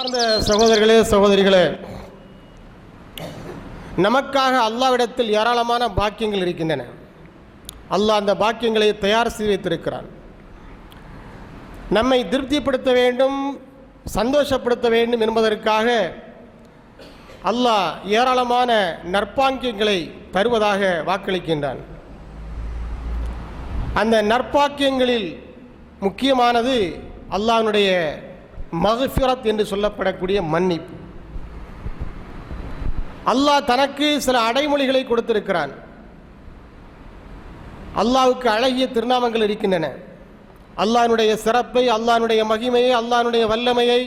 அன்பார்ந்த சகோதரர்களே சகோதரிகளே, நமக்காக அல்லாஹ்விடத்தில் ஏராளமான பாக்கியங்கள் இருக்கின்றன. அல்லாஹ் அந்த பாக்கியங்களை தயார் செய்து வைத்திருக்கிறான். நம்மை திருப்திப்படுத்த வேண்டும், சந்தோஷப்படுத்த வேண்டும் என்பதற்காக அல்லாஹ் ஏராளமான நற்பாக்கியங்களை தருவதாக வாக்களிக்கின்றான். அந்த நற்பாக்கியங்களில் முக்கியமானது அல்லாஹ்வுடைய மக்ஃபிரத் என்று சொல்லப்படக்கூடிய மன்னிப்பு. அல்லாஹ் தனக்கு சில அடைமொழிகளை கொடுத்திருக்கிறான். அல்லாஹ்வுக்கு அழகிய திருநாமங்கள் இருக்கின்றன. அல்லாஹ்வுடைய சிறப்பை, அல்லாஹ்வுடைய மகிமையை, அல்லாஹ்வுடைய வல்லமையை,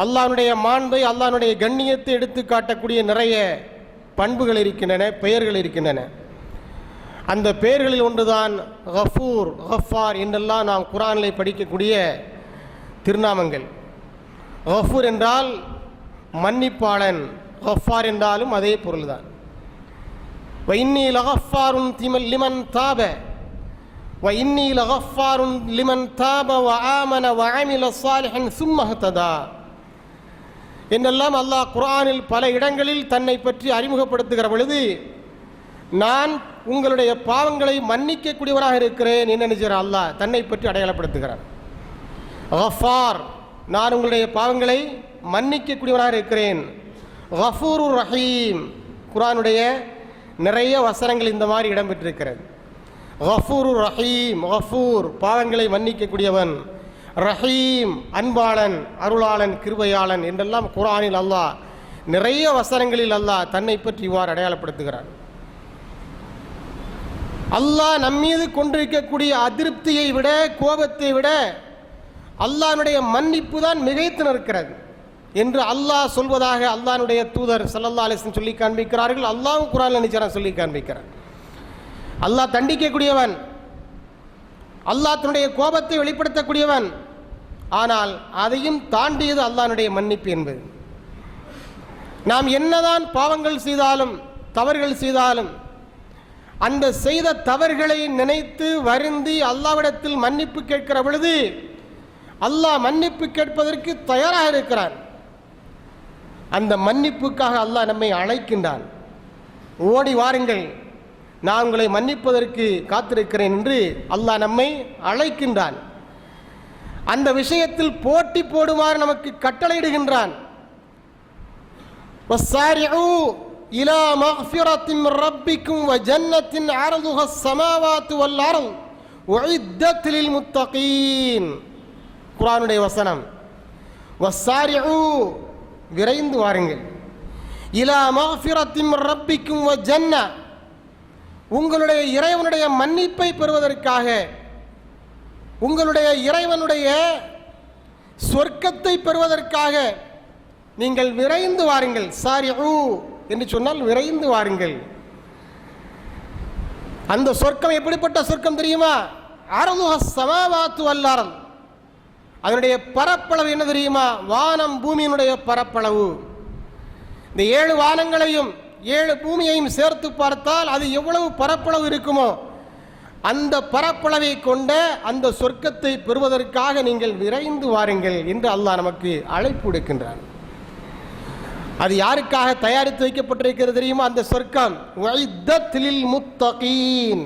அல்லாஹ்வுடைய மாண்பை, அல்லாஹ்வுடைய கண்ணியத்தை எடுத்து காட்டக்கூடிய நிறைய பண்புகள் இருக்கின்றன, பெயர்கள் இருக்கின்றன. அந்த பெயர்களில் ஒன்றுதான் கஃபூர், கஃபார் என்றெல்லாம் நாம் குர்ஆனிலே படிக்கக்கூடிய திருநாமங்கள். கஃபூர் என்றால் மன்னிப்பாளன், கஃபார் என்றாலும் அதே பொருள்தான். வஇன்னி லகஃபாருன் லிமன் தாப வஇன்னி லகஃபாருன் லிமன் தாப வஆமன வஅமில ஸாலிஹன் ஸும்ம ஹததா என்றெல்லாம் அல்லாஹ் குர்ஆனில் பல இடங்களில் தன்னை பற்றி அறிமுகப்படுத்துகிற பொழுது, நான் உங்களுடைய பாவங்களை மன்னிக்கக்கூடியவராக இருக்கிறேன் என்ன நினைச்சார் அல்லாஹ் தன்னை பற்றி அடையாளப்படுத்துகிறார். கஃபார், நான் உங்களுடைய பாவங்களை மன்னிக்கக்கூடியவராக இருக்கிறேன். கஃபூருர் ரஹீம், குர்ஆனுடைய நிறைய வசனங்கள் இந்த மாதிரி இடம்பெற்றிருக்கிறது. கஃபூருர் ரஹீம், கஃபூர் பாவங்களை மன்னிக்கக்கூடியவன், ரஹீம் அன்பாளன், அருளாளன், கிருபையாளன் என்றெல்லாம் குர்ஆனில் அல்லாஹ் நிறைய வசனங்களில் அல்லாஹ் தன்னை பற்றி இவ்வாறு அடையாளப்படுத்துகிறார். அல்லாஹ் நம்மீது கொண்டிருக்கக்கூடிய அதிருப்தியை விட, கோபத்தை விட அல்லாஹ்வுடைய மன்னிப்பு தான் மிகைத்து நிற்கிறது என்று அல்லாஹ் சொல்வதாக அல்லாஹ்வுடைய தூதர் ஸல்லல்லாஹு அலைஹி வஸல்லம் சொல்லி காண்பிக்கிறார்கள். அல்லாஹ்வும் குர்ஆனில் நிச்சயம் சொல்லி காண்பிக்கிறார். அல்லாஹ் தண்டிக்கக்கூடியவன், அல்லாஹ் தன்னுடைய கோபத்தை வெளிப்படுத்தக்கூடியவன். ஆனால் அதையும் தாண்டியது அல்லாஹ்வுடைய மன்னிப்பு என்பது. நாம் என்னதான் பாவங்கள் செய்தாலும், தவறுகள் செய்தாலும், அந்த செய்த தவறுகளை நினைத்து வருந்தி அல்லாஹ்விடத்தில் மன்னிப்பு கேட்கிற பொழுது அல்லாஹ் மன்னிப்பு கேட்பதற்கு தயாராக இருக்கிறான். அந்த மன்னிப்புக்காக அல்லாஹ் நம்மை அழைக்கின்றான். ஓடி வாருங்கள், நான் உங்களை மன்னிப்பதற்கு காத்திருக்கிறேன் என்று அல்லாஹ் நம்மை அழைக்கின்றான். அந்த விஷயத்தில் போட்டி போடுமாறு நமக்கு கட்டளையிடுகின்றான். வஸ்ஸாரிஉ இலா மக்ஃபிரத்தின் மின் ரப்பிக்கும் வ ஜன்னத்தின் அர்துஹா ஸமாவாத்து வல் அர்து உஇத்தத் லில் முத்தகீன். குர்ஆனுடைய வசனம். வஸ்ஸாரிஉ, விரைந்து வாருங்கள், இலா மக்ஃபிரத்தின் மின் ரப்பிக்கும் வ ஜன்ன, உங்களுடைய இறைவனுடைய மன்னிப்பை பெறுவதற்காக, உங்களுடைய இறைவனுடைய சொர்க்கத்தை பெறுவதற்காக நீங்கள் விரைந்து வாருங்கள். சாரிஉ என்று சொன்னால் விரைந்து வாருங்கள். அந்த சொர்க்கம் எப்படிப்பட்ட சொர்க்கம் தெரியுமா? அர்துஹா ஸமாவாத்து வல் அர்து, அதனுடைய பரப்பளவு என்ன தெரியுமா? வானம் பூமியினுடைய பரப்பளவு. இந்த 7 வானங்களையும் 7 பூமியையும் சேர்த்து பார்த்தால் அது எவ்வளவு பரப்பளவு இருக்குமோ அந்த பரப்பளவை கொண்ட அந்த சொர்க்கத்தை பெறுவதற்காக நீங்கள் விரைந்து வாருங்கள் என்று அல்லாஹ் நமக்கு அழைப்பு விடுக்கின்றான். அது யாருக்காக தயாரித்து வைக்கப்பட்டிருக்கிறது தெரியுமா? அந்த சொர்க்கம் உஇத்தத் லில் முத்தகீன்,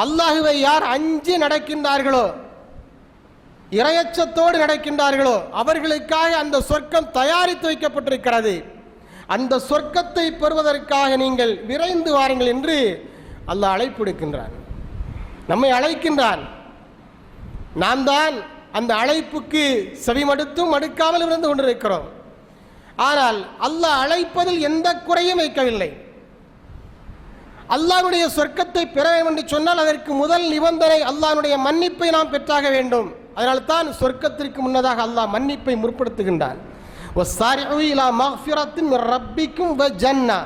அல்லாஹ்வை யார் அஞ்சி நடக்கின்றார்களோ, இறையச்சத்தோடு நடக்கின்றார்களோ அவர்களுக்காக அந்த சொர்க்கம் தயாரித்து வைக்கப்பட்டிருக்கிறது. அந்த சொர்க்கத்தை பெறுவதற்காக நீங்கள் விரைந்து வாருங்கள் என்று அல்லாஹ் அழைப்பு விடுக்கின்றான், நம்மை அழைக்கின்றான். நாம் தான் அந்த அழைப்புக்கு செவிமடுத்தும் மடுக்காமல் இருந்து கொண்டிருக்கிறோம். ஆனால் அல்லாஹ் அழைப்பதில் எந்த குறையும் வைக்கவில்லை. அல்லாஹ்வுடைய சொர்க்கத்தை பெற வேண்டும் என்று சொன்னால் அதற்கு முதல் நிபந்தனை அல்லாஹ்வுடைய மன்னிப்பை நாம் பெற்றாக வேண்டும். அதனால்தான் சொர்க்கத்திற்கு முன்னதாக அல்லாஹ் மன்னிப்பை முற்படுத்துகின்றான். வஸ்ஸாரிஉ இலா மக்ஃபிரத்தின் மின் ரப்பிக்கும் வ ஜன்னா,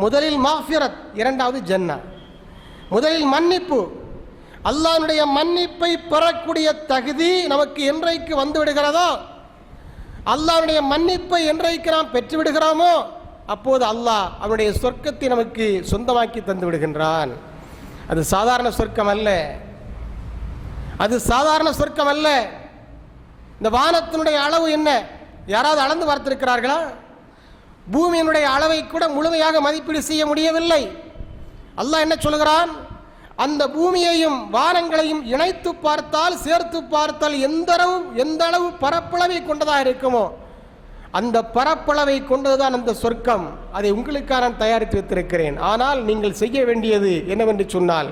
முதலில் மக்ஃபிரத், இரண்டாவது ஜன்னா. முதலில் மன்னிப்பு. அல்லாஹ்வுடைய மன்னிப்பை பெறக்கூடிய தகுதி நமக்கு என்றைக்கு வந்து விடுகிறதோ, அல்லாஹ்வுடைய மன்னிப்பை என்றைக்கு நாம் பெற்று விடுகிறோமோ அப்போது அல்லாஹ் அவனுடைய சொர்க்கத்தை நமக்கு சொந்தமாக்கி தந்து விடுகின்றான். அது சாதாரண சொர்க்கம் அல்ல, அது சாதாரண சொர்க்கம் அல்ல. இந்த வானத்தினுடைய அளவு என்ன? யாராவது அளந்து பார்த்திருக்கிறார்களா? பூமியினுடைய அளவை கூட முழுமையாக மதிப்பீடு செய்ய முடியவில்லை. அல்லாஹ் என்ன சொல்கிறான்? அந்த பூமியையும் வானங்களையும் இணைத்து பார்த்தால், சேர்த்து பார்த்தால் எந்த அளவு பரப்பளவை கொண்டதாக இருக்குமோ அந்த பரப்பளவை கொண்டதுதான் அந்த சொர்க்கம். அதை உங்களுக்காக நான் தயாரித்து வைத்திருக்கிறேன். ஆனால் நீங்கள் செய்ய வேண்டியது என்னவென்று சொன்னால்,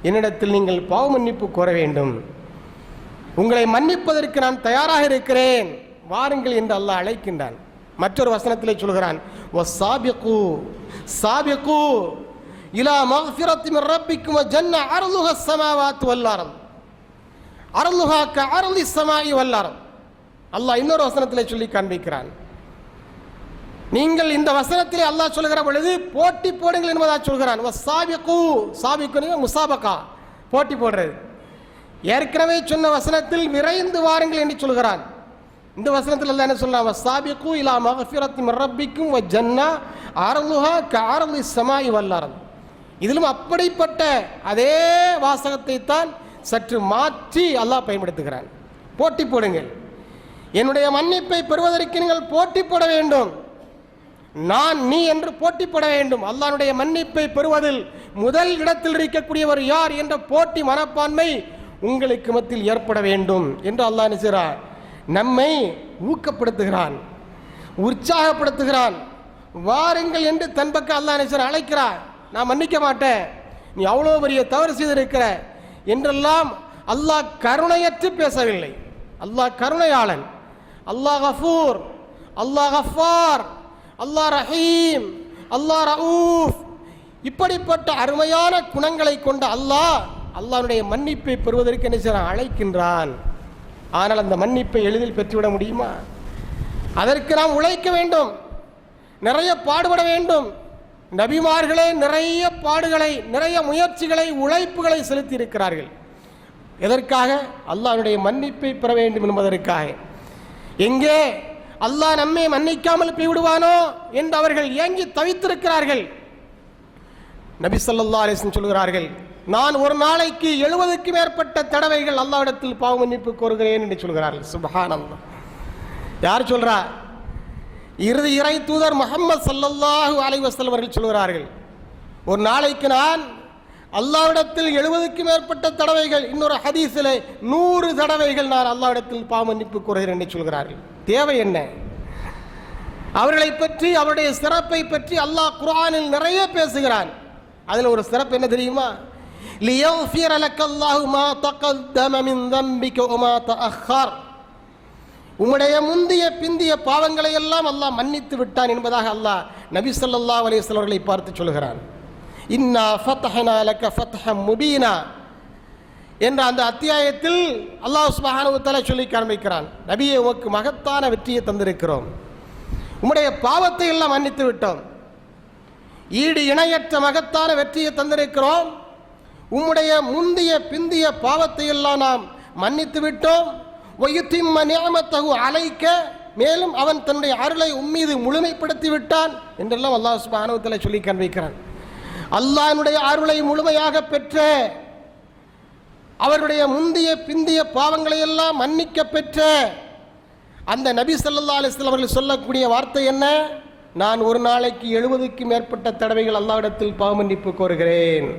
என்னிடத்தில் நீங்கள் பாவ மன்னிப்பு கோர வேண்டும். உங்களை மன்னிப்பதற்கு நான் தயாராக இருக்கிறேன், வாருங்கள் என்று அல்லாஹ் அழைக்கின்றான். மற்றொரு வசனத்திலே சொல்கிறான், வஸ்ஸாபிகு சாபிகு இலா மக்ஃபிரத்தி மின் ரப்பிக்கும் வஜன்ன அர்லுஹா ஸமாவாத்து வல் அர்த் அர்லுஹா கஅர்லி ஸமாஇ வல் அர்த். அல்லாஹ் இன்னொரு வசனத்திலே சொல்லி காண்பிக்கிறான். நீங்கள் இந்த வசனத்திலே அல்லாஹ் சொல்கிற பொழுது போட்டி போடுங்கள் என்பதாக சொல்கிறான். வஸ்ஸாபிகு சாபிகு முசாபகா, போட்டி போடுறது. ஏற்கனவே சொன்ன வசனத்தில் விரைந்து வாருங்கள் என்று சொல்கிறான். இந்த வசனத்தில் அல்லாஹ் என்ன சொல்றான்? வஸ்ஸாபிகு இலா மக்ஃபிரத்தி மின் ரப்பிக்கும் வஜன்னா அர்லுஹா கஅர்லி ஸமாஇ வல் அர்த். இதிலும் அப்படிப்பட்ட அதே வாசகத்தை தான் சற்று மாற்றி அல்லாஹ் பயன்படுத்துகிறான். போட்டி போடுங்கள், என்னுடைய மன்னிப்பை பெறுவதற்கு நீங்கள் போட்டி போட வேண்டும். நான் நீ என்று போட்டி போட வேண்டும். அல்லாஹ்வுடைய மன்னிப்பை பெறுவதில் முதல் இடத்தில் இருக்கக்கூடியவர் யார் என்ற போட்டி மனப்பான்மை உங்களுக்கு மத்தியில் ஏற்பட வேண்டும் என்று அல்லாஹ் நினைக்கிறார். நம்மை ஊக்கப்படுத்துகிறான், உற்சாகப்படுத்துகிறான். வாருங்கள் என்று தன் பக்கம் அல்லாஹ் நினைச்சார் அழைக்கிறார். நான் மன்னிக்க மாட்டேன், நீ அவ்வளோ பெரிய தவறு செய்திருக்கிற என்றெல்லாம் அல்லாஹ் கருணையற்று பேசவில்லை. அல்லாஹ் கருணையாளன், அல்லாஹ் கஃபூர், அல்லாஹ் கஃபார், அல்லாஹ் ரஹீம், அல்லாஹ் ரഊஃப். இப்படிப்பட்ட அருமையான குணங்களை கொண்ட அல்லாஹ்வுடைய மன்னிப்பை பெறுவதற்கு என்ன செய்றான்? அழைக்கின்றான். ஆனால் அந்த மன்னிப்பை எளிதில் பெற்றுவிட முடியுமா? அதற்கு நாம் உழைக்க வேண்டும், நிறைய பாடுபட வேண்டும். நபிமார்களே நிறைய பாடுகளை, நிறைய முயற்சிகளை, உழைப்புகளை செலுத்தி இருக்கிறார்கள். எதற்காக? அல்லாஹ்வுடைய மன்னிப்பை பெற வேண்டும் என்பதற்காக. எங்கே அல்லாஹ் நம்மை மன்னிக்காமல் போய்விடுவானோ என்று அவர்கள் ஏங்கி தவித்திருக்கிறார்கள். நபி ஸல்லல்லாஹு அலைஹி வஸல்லம் சொல்கிறார்கள், நான் ஒரு நாளைக்கு 70க்கு மேற்பட்ட தடவைகள் அல்லாஹ்விடத்தில் பாவ மன்னிப்பு கோருகிறேன் என்று சொல்கிறார்கள். சுப்ஹானல்லாஹ். யார் சொல்றா? இறுதி இறை தூதர் முஹம்மது ஸல்லல்லாஹு அலைஹி வஸல்லம் அவர்கள் சொல்கிறார்கள், ஒரு நாளைக்கு நான் அல்லாஹ்விடத்தில் 70க்கு மேற்பட்ட தடவைகள், இன்னொரு ஹதீஸிலே 100 தடவைகள் நான் அல்லாஹ்விடத்தில் பாவ மன்னிப்பு கோருகிறேன் என்று சொல்கிறார்கள். தேவை என்ன? அவர்களை பற்றி, அவருடைய சிறப்பை பற்றி அல்லாஹ் குர்ஆனில் நிறைய பேசுகிறான். அதில் ஒரு சிறப்பு என்ன தெரியுமா? லியக்ஃபிர லக்கல்லாஹு மா தகத்தம மின் தம்பிக வமா தஅக்கர். உம்முடைய முந்திய பிந்திய பாவங்களை எல்லாம் அல்லாஹ் மன்னித்து விட்டான் என்பதாக அல்லாஹ் நபி ஸல்லல்லாஹு அலைஹி வஸல்லம் அவர்களை பார்த்து சொல்கிறான். இன்னா ஃபதஹனா லக ஃபத்ஹம் முபீனா என்ற அந்த அத்தியாயத்தில் அல்லாஹ் சுப்ஹானஹு வ தஆலா சொல்லி காண்பிக்கிறான், நபியே உமக்கு மகத்தான வெற்றியை தந்திருக்கிறோம், உம்முடைய பாவத்தை எல்லாம் மன்னித்து விட்டோம், ஈடு இணையற்ற மகத்தான வெற்றியை தந்திருக்கிறோம், உம்முடைய முந்திய பிந்திய பாவத்தை எல்லாம் நாம் மன்னித்து விட்டோம், வயுத்திம்ம நிஅமத்தஹு அலைக்க, மேலும் அவன் தன்னுடைய அருளை உம்மீது முழுமைப்படுத்தி விட்டான் என்றெல்லாம் அல்லாஹ் சுப்ஹானஹு வ தஆலா சொல்லி காண்பிக்கிறான். அல்லாஹ்வுடைய அருளை முழுமையாக பெற்ற, அவருடைய முந்திய பிந்திய பாவங்களை எல்லாம் மன்னிக்க பெற்ற அந்த நபி ஸல்லல்லாஹு அலைஹி வஸல்லம் அவர்கள் சொல்லக்கூடிய வார்த்தை என்ன? நான் ஒரு நாளைக்கு 70க்கு மேற்பட்ட தடவைகள் அல்லாஹ்விடத்தில் பாவ மன்னிப்பு கோருகிறேன்.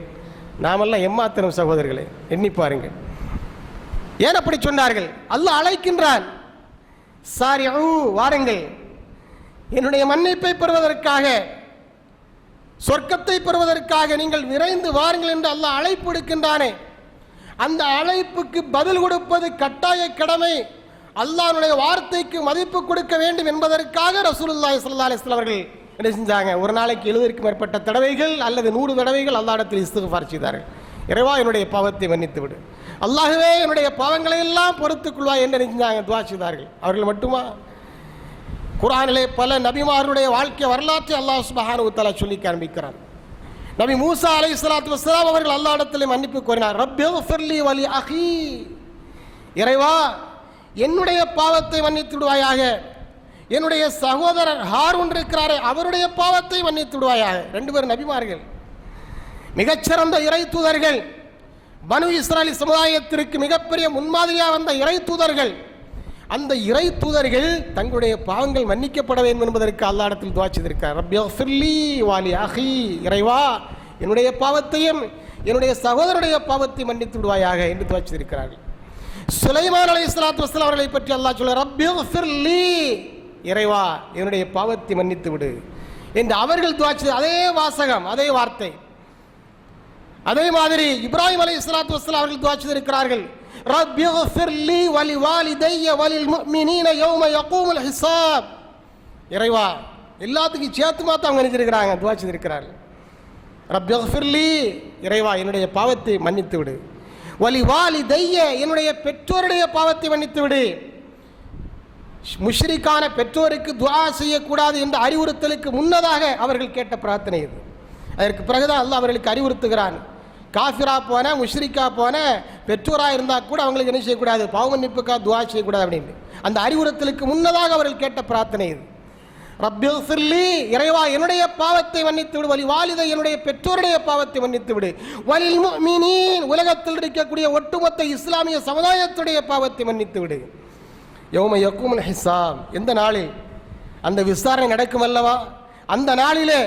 நாமெல்லாம் எம்மாத்திரம் சகோதரர்களே, எண்ணி பாருங்கள். ஏன் அப்படி சொன்னார்கள்? அல்லாஹ் அழைக்கின்றான், சாரிஉ, வாருங்கள், என்னுடைய மன்னிப்பை பெறுவதற்காக, சொர்க்கத்தை பெறுவதற்காக நீங்கள் விரைந்து வாருங்கள் என்று அல்லாஹ் அழைப்பு எடுக்கின்றானே, அந்த அழைப்புக்கு பதில் கொடுப்பது கட்டாய கடமை. அல்லாஹ்வுடைய வார்த்தைக்கு மதிப்பு கொடுக்க வேண்டும் என்பதற்காக ரசூலுல்லாஹி ஸல்லல்லாஹு அலைஹி வஸல்லம் அவர்கள் என்ன செஞ்சாங்க? ஒரு நாளைக்கு 70க்கு மேற்பட்ட தடவைகள் அல்லது 100 தடவைகள் அல்லாஹ்விடத்தில் இஸ்திக்ஃபார் செய்தார்கள். இறைவா, என்னுடைய பாவத்தை மன்னித்து விடு, அல்லாஹ்வே என்னுடைய பாவங்களை எல்லாம் பொறுத்துக் கொள்வாய் என்று செஞ்சாங்க, துஆ செய்தார்கள். அவர்கள் மட்டுமா? குர்ஆனிலே பல நபிமார்களுடைய வாழ்க்கை வரலாற்றை அல்லாஹ் சுப்ஹானஹு வ தஆலா சொல்லி காண்பிக்கிறான். நபி மூசா அலைஹிஸ்ஸலாத்து வஸ்ஸலாம் அவர்கள் அல்லாஹ்விடத்தில் மன்னிப்பு கோரினார். ரப்பிஃபிர்லி வலி அஹி, இறைவா என்னுடைய பாவத்தை மன்னித்து விடுவாயாக, என்னுடைய சகோதரர் ஹாரூன் இருக்கிறாரே அவருடைய பாவத்தை மன்னித்து விடுவாயாக. 2 பேர் நபிமார்கள், மிகச்சிறந்த இறை தூதர்கள், பனு இஸ்ராயல் சமுதாயத்திற்கு மிகப்பெரிய முன்மாதிரியாக வந்த இறை தூதர்கள். அந்த இறை தூதர்கள் தங்களுடைய பாவங்கள் மன்னிக்கப்பட வேண்டும் என்பதற்கு அல்லாஹ்விடத்தில் துஆ செய்திருக்கிறார். ரப்பி ஃபிர்லி வாலி அஹி, இறைவா என்னுடைய பாவத்தையும் என்னுடைய சகோதரனுடைய பாவத்தை மன்னித்து விடுவாயாக என்று துஆ செய்திருக்கிறார்கள். சுலைமான் அலைஹிஸ்ஸலாத்து வஸ்ஸலாம் அவர்களை பற்றி அல்லாஹ் சொல்றார், ரப்பி ஃபிர்லி, இறைவா என்னுடைய பாவத்தை மன்னித்து விடு என்று அவர்கள் துஆ செய்த அதே வாசகம், அதே வார்த்தை. அதே மாதிரி இப்ராஹிம் அலைஹிஸ்ஸலாத்து வஸ்ஸலாம் அவர்கள் துஆ செய்திருக்கிறார்கள், ரப்பி ஃபிர்லி வலி வாலிதைய வலில் முஃமினீன யௌம யகூமுல் ஹிசாப், இறைவா எல்லாத்துக்கும் சேர்த்து மாத்த அவங்க நினைச்சிருக்கிறாங்க, துஆ செய்திருக்கிறார்கள். ரப்பி ஃபிர்லி, இறைவா என்னுடைய பாவத்தை மன்னித்து விடு, வலி வாலிதைய என்னுடைய பெற்றோருடைய பாவத்தை மன்னித்து விடு. முஷ்ரிக்கான பெற்றோருக்கு துஆ செய்யக்கூடாது என்ற அறிவுறுத்தலுக்கு முன்னதாக அவர்கள் கேட்ட பிரார்த்தனை இது. அதற்கு பிறகுதான் அல்லாஹ் அவர்களுக்கு அறிவுறுத்துகிறான், காஃபிரா போன முஷ்ரிக்கா போன பெற்றோராக இருந்தால் கூட அவங்களுக்கு என்ன செய்யக்கூடாது, பாவ மன்னிப்புக்காக துஆ செய்யக்கூடாது அப்படின்னு அந்த அறிவுறுத்தலுக்கு முன்னதாக அவர்கள் கேட்ட பிரார்த்தனை இது. ரப்பி ஃபிர்லி, இறைவா என்னுடைய பாவத்தை மன்னித்து விடு, வலி வாலிதை என்னுடைய பெற்றோருடைய பாவத்தை மன்னித்து விடு, வலில் முஃமினீன் உலகத்தில் இருக்கக்கூடிய ஒட்டுமொத்த இஸ்லாமிய சமுதாயத்துடைய பாவத்தை மன்னித்து விடு. யௌம யகூமுல் ஹிசாப், எந்த நாளில் அந்த விசாரணை நடக்கும் அல்லவா, அந்த நாளிலே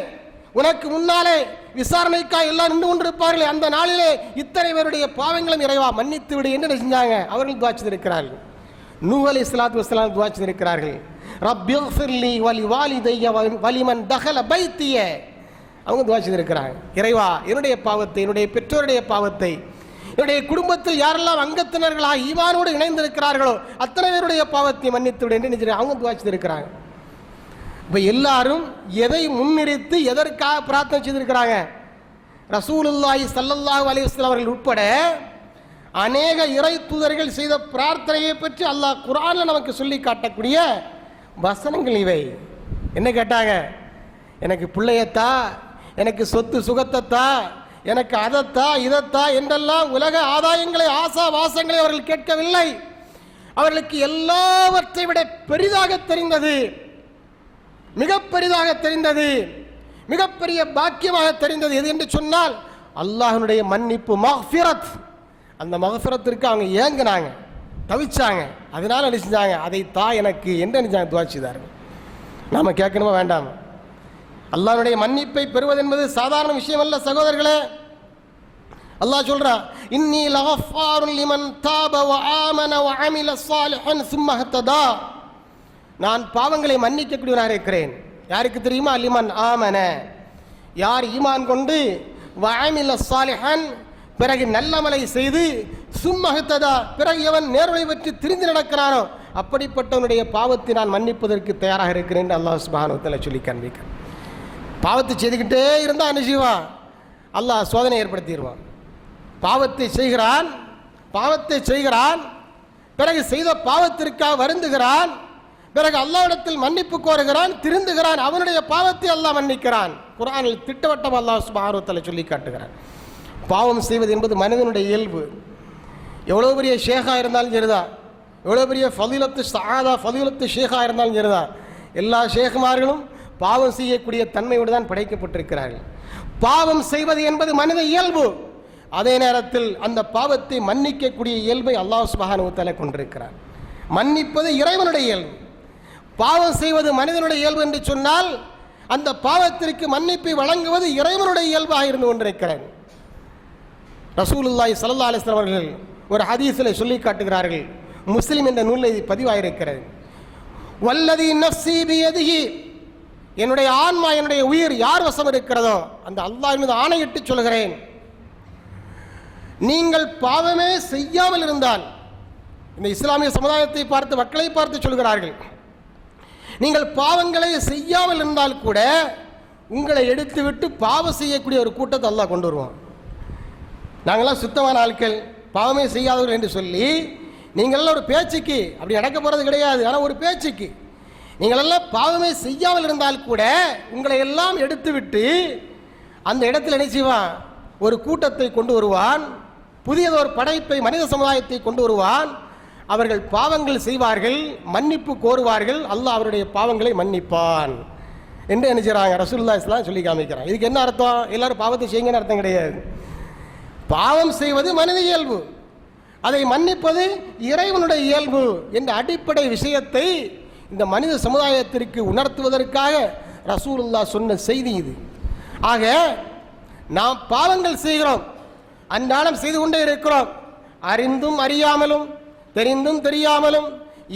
உனக்கு முன்னாலே விசாரணைக்காக எல்லாம் நின்று கொண்டிருப்பார்களே, அந்த நாளிலே இத்தனை பேருடைய பாவங்களும் இறைவா மன்னித்து விடு என்று செஞ்சாங்க. அவர்கள் துஆ செய்திருக்கிறார்கள். நூஹ் அலைஹிஸ்ஸலாத்து வஸ்ஸலாம் துஆ செய்திருக்கிறார்கள், ரப்பி ஃபிர்லி வலி வாலிதைய வலிமன் தஹல பைத்திய, அவங்க துஆ செய்திருக்கிறாங்க, இறைவா என்னுடைய பாவத்தை என்னுடைய பெற்றோருடைய பாவத்தை என்னுடைய குடும்பத்தில் யாரெல்லாம் அங்கத்தினர்களாக ஈமானோடு இணைந்திருக்கிறார்களோ அத்தனை பேருடைய பாவத்தை மன்னித்து விடு என்று அவங்க துஆ செய்திருக்கிறாங்க. இப்போ எல்லாரும் எதை முன்னிறுத்தி எதற்காக பிரார்த்தனை செய்திருக்கிறாங்க? ரசூலுல்லாஹி ஸல்லல்லாஹு அலைஹி வஸல்லம் அவர்கள் உட்பட அநேக இறை தூதர்கள் செய்த பிரார்த்தனையை பற்றி அல்லாஹ் குர்ஆனில் நமக்கு சொல்லி காட்டக்கூடிய வசனங்கள் இவை. என்ன கேட்டாங்க? எனக்கு பிள்ளையத்தா, எனக்கு சொத்து சுகத்தத்தா, எனக்கு அதத்தா இதத்தா என்றெல்லாம் உலக ஆதாயங்களை ஆசா வாசங்களை அவர்கள் கேட்கவில்லை. அவர்களுக்கு எல்லாவற்றை விட பெரிதாக தெரிந்தது, மிக பெரிதாக தெரிந்தது, மிகப்பெரிய பாக்கியமாக தெரிந்தது எது என்று சொன்னால் அல்லாஹ்வுடைய மன்னிப்பு, மக்ஃபிரத். அந்த மக்ஃபிரத்திற்கு அவங்க ஏங்கினாங்க, தவிச்சாங்க. அதனால என்ன செஞ்சாங்க, அதை தா எனக்கு என்று நினைச்சாங்க, துஆ செய்தார்கள். நாம கேட்கணுமா வேண்டாம்? அல்லாஹ்வுடைய மன்னிப்பை பெறுவது என்பது சாதாரண விஷயம் அல்ல சகோதரர்களே. அல்லாஹ் சொல்றான், இன்னி லகஃபாருன் லிமன் தாப வ ஆமன வ அமில ஸாலிஹன் ஸும்ம ஹததா, நான் பாவங்களை மன்னிக்கக்கூடியவனாக இருக்கிறேன். யாருக்கு தெரியுமா? லிமன் ஆமன, யார் ஈமான் கொண்டு, வ அமில ஸாலிஹன் பிறகு நல்லமலை செய்து, ஸும்ம ஹததா பிறகு எவன் நேர்வழி பற்றி திரிந்து நடக்கிறானோ அப்படிப்பட்டவனுடைய பாவத்தை நான் மன்னிப்பதற்கு தயாராக இருக்கிறேன் என்று அல்லாஹ் சுப்ஹானஹு வ தஆலா சொல்லி காண்பிக்கிறான். பாவத்தை செய்துக்கிட்டே இருந்தால் என்ன செய்வான்? அல்லாஹ் சோதனை ஏற்படுத்திடுவான். பாவத்தை செய்கிறான், பிறகு செய்த பாவத்திற்காக வருந்துகிறான், பிறகு அல்லாஹ்விடத்தில் மன்னிப்பு கோருகிறான், திருந்துகிறான், அவனுடைய பாவத்தை அல்லாஹ் மன்னிக்கிறான். குர்ஆனில் திட்டவட்டம் அல்லாஹ் சுப்ஹானஹு வ தஆலா சொல்லி காட்டுகிறான். பாவம் செய்வது என்பது மனிதனுடைய இயல்பு. எவ்வளோ பெரிய ஷேகா இருந்தாலும் சரிதான், எவ்வளோ பெரிய ஃபதீலத்து ஸஆதா ஃபதீலத்து ஷேகா இருந்தாலும் சரிதான், எல்லா ஷேகுமார்களும் பாவம் செய்யக்கூடிய தன்மையோடு தான் படைக்கப்பட்டிருக்கிறார்கள். பாவம் செய்வது என்பது மனித இயல்பு. அதே நேரத்தில் அந்த பாவத்தை மன்னிக்கக்கூடிய இயல்பை அல்லாஹ் சுப்ஹானஹு வ தஆலா கொண்டிருக்கிறார். மன்னிப்பது இறைவனுடைய இயல்பு, பாவம் செய்வது மனிதனுடைய இயல்பு என்று சொன்னால் அந்த பாவத்திற்கு மன்னிப்பை வழங்குவது இறைவனுடைய இயல்பாக இருந்து கொண்டிருக்கிறது. ரசூலுல்லாஹி ஸல்லல்லாஹு அலைஹி வஸல்லம் அவர்கள் ஒரு ஹதீஸில் சொல்லி காட்டுகிறார்கள், முஸ்லிம் என்ற நூலில் பதிவாயிருக்கிறது, வல்லதி நஃப்ஸி பியதிஹி, என்னுடைய ஆன்மா என்னுடைய உயிர் யார் வசம் இருக்கிறதோ அந்த அல்லாஹ் மீது ஆணையிட்டு சொல்கிறேன், நீங்கள் பாவமே செய்யாமல் இருந்தால், இந்த இஸ்லாமிய சமுதாயத்தை பார்த்து மக்களை பார்த்து சொல்கிறார்கள், நீங்கள் பாவங்களை செய்யாமல் இருந்தால் கூட உங்களை எடுத்துவிட்டு பாவம் செய்யக்கூடிய ஒரு கூட்டத்தை அல்லாஹ் கொண்டு வருவான். நாங்கள்லாம் சுத்தமான ஆட்கள், பாவமே செய்யாதவர்கள் என்று சொல்லி நீங்களெல்லாம் ஒரு பேச்சுக்கு அப்படி நடக்க போகிறது கிடையாது, ஆனால் ஒரு பேச்சுக்கு நீங்களெல்லாம் பாவமே செய்யாமல் இருந்தால் கூட உங்களை எல்லாம் எடுத்துவிட்டு அந்த இடத்தில் என்ன செய்வான்? ஒரு கூட்டத்தை கொண்டு வருவான், புதியதொரு படைப்பை மனித சமுதாயத்தை கொண்டு வருவான். அவர்கள் பாவங்கள் செய்வார்கள், மன்னிப்பு கோருவார்கள், அல்லாஹ் அவருடைய பாவங்களை மன்னிப்பான் என்று என்ன செய்கிறாங்க? ரசூலுல்லாஹி ஸல்லல்லாஹு அலைஹி வஸல்லம் சொல்லி காமிக்கிறாங்க. இதுக்கு என்ன அர்த்தம்? எல்லாரும் பாவத்தை செய்யுங்கன்னு அர்த்தம் கிடையாது. பாவம் செய்வது மனித இயல்பு, அதை மன்னிப்பது இறைவனுடைய இயல்பு என்ற அடிப்படை விஷயத்தை இந்த மனித சமுதாயத்திற்கு உணர்த்துவதற்காக ரசூலுல்லாஹ் சொன்ன செய்தி இது. ஆக நாம் பாவங்கள் செய்கிறோம், அன்றாடம் செய்து கொண்டே இருக்கிறோம். அறிந்தும் அறியாமலும், தெரிந்தும் தெரியாமலும்,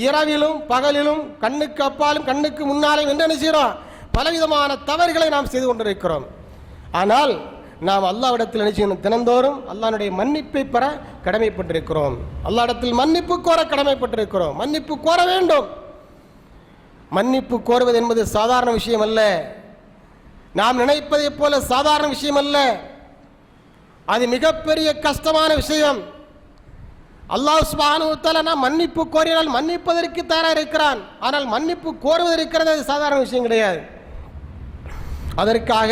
இரவிலும் பகலிலும், கண்ணுக்கு அப்பாலும் கண்ணுக்கு முன்னாலும் என்ன செய்கிறோம்? பலவிதமான தவறுகளை நாம் செய்து கொண்டிருக்கிறோம். ஆனால் நாம் அல்லாஹ்விடத்தில் நினைச்சு தினந்தோறும் அல்லாஹ்வுடைய மன்னிப்பை பெற கடமைப்பட்டிருக்கிறோம். அல்லாஹ்விடத்தில் மன்னிப்பு கோர கடமைப்பட்டிருக்கிறோம். மன்னிப்பு கோர வேண்டும். மன்னிப்பு கோருவது என்பது சாதாரண விஷயம் அல்ல. நாம் நினைப்பதை போல சாதாரண விஷயம் அல்ல. அது மிகப்பெரிய கஷ்டமான விஷயம். அல்லாஹ் சுப்ஹானஹு வ தஆலா நாம் மன்னிப்பு கோரினால் மன்னிப்பதற்கு தயாராக இருக்கிறான். ஆனால் மன்னிப்பு கோருவது இருக்கிறது, அது சாதாரண விஷயம் கிடையாது. அதற்காக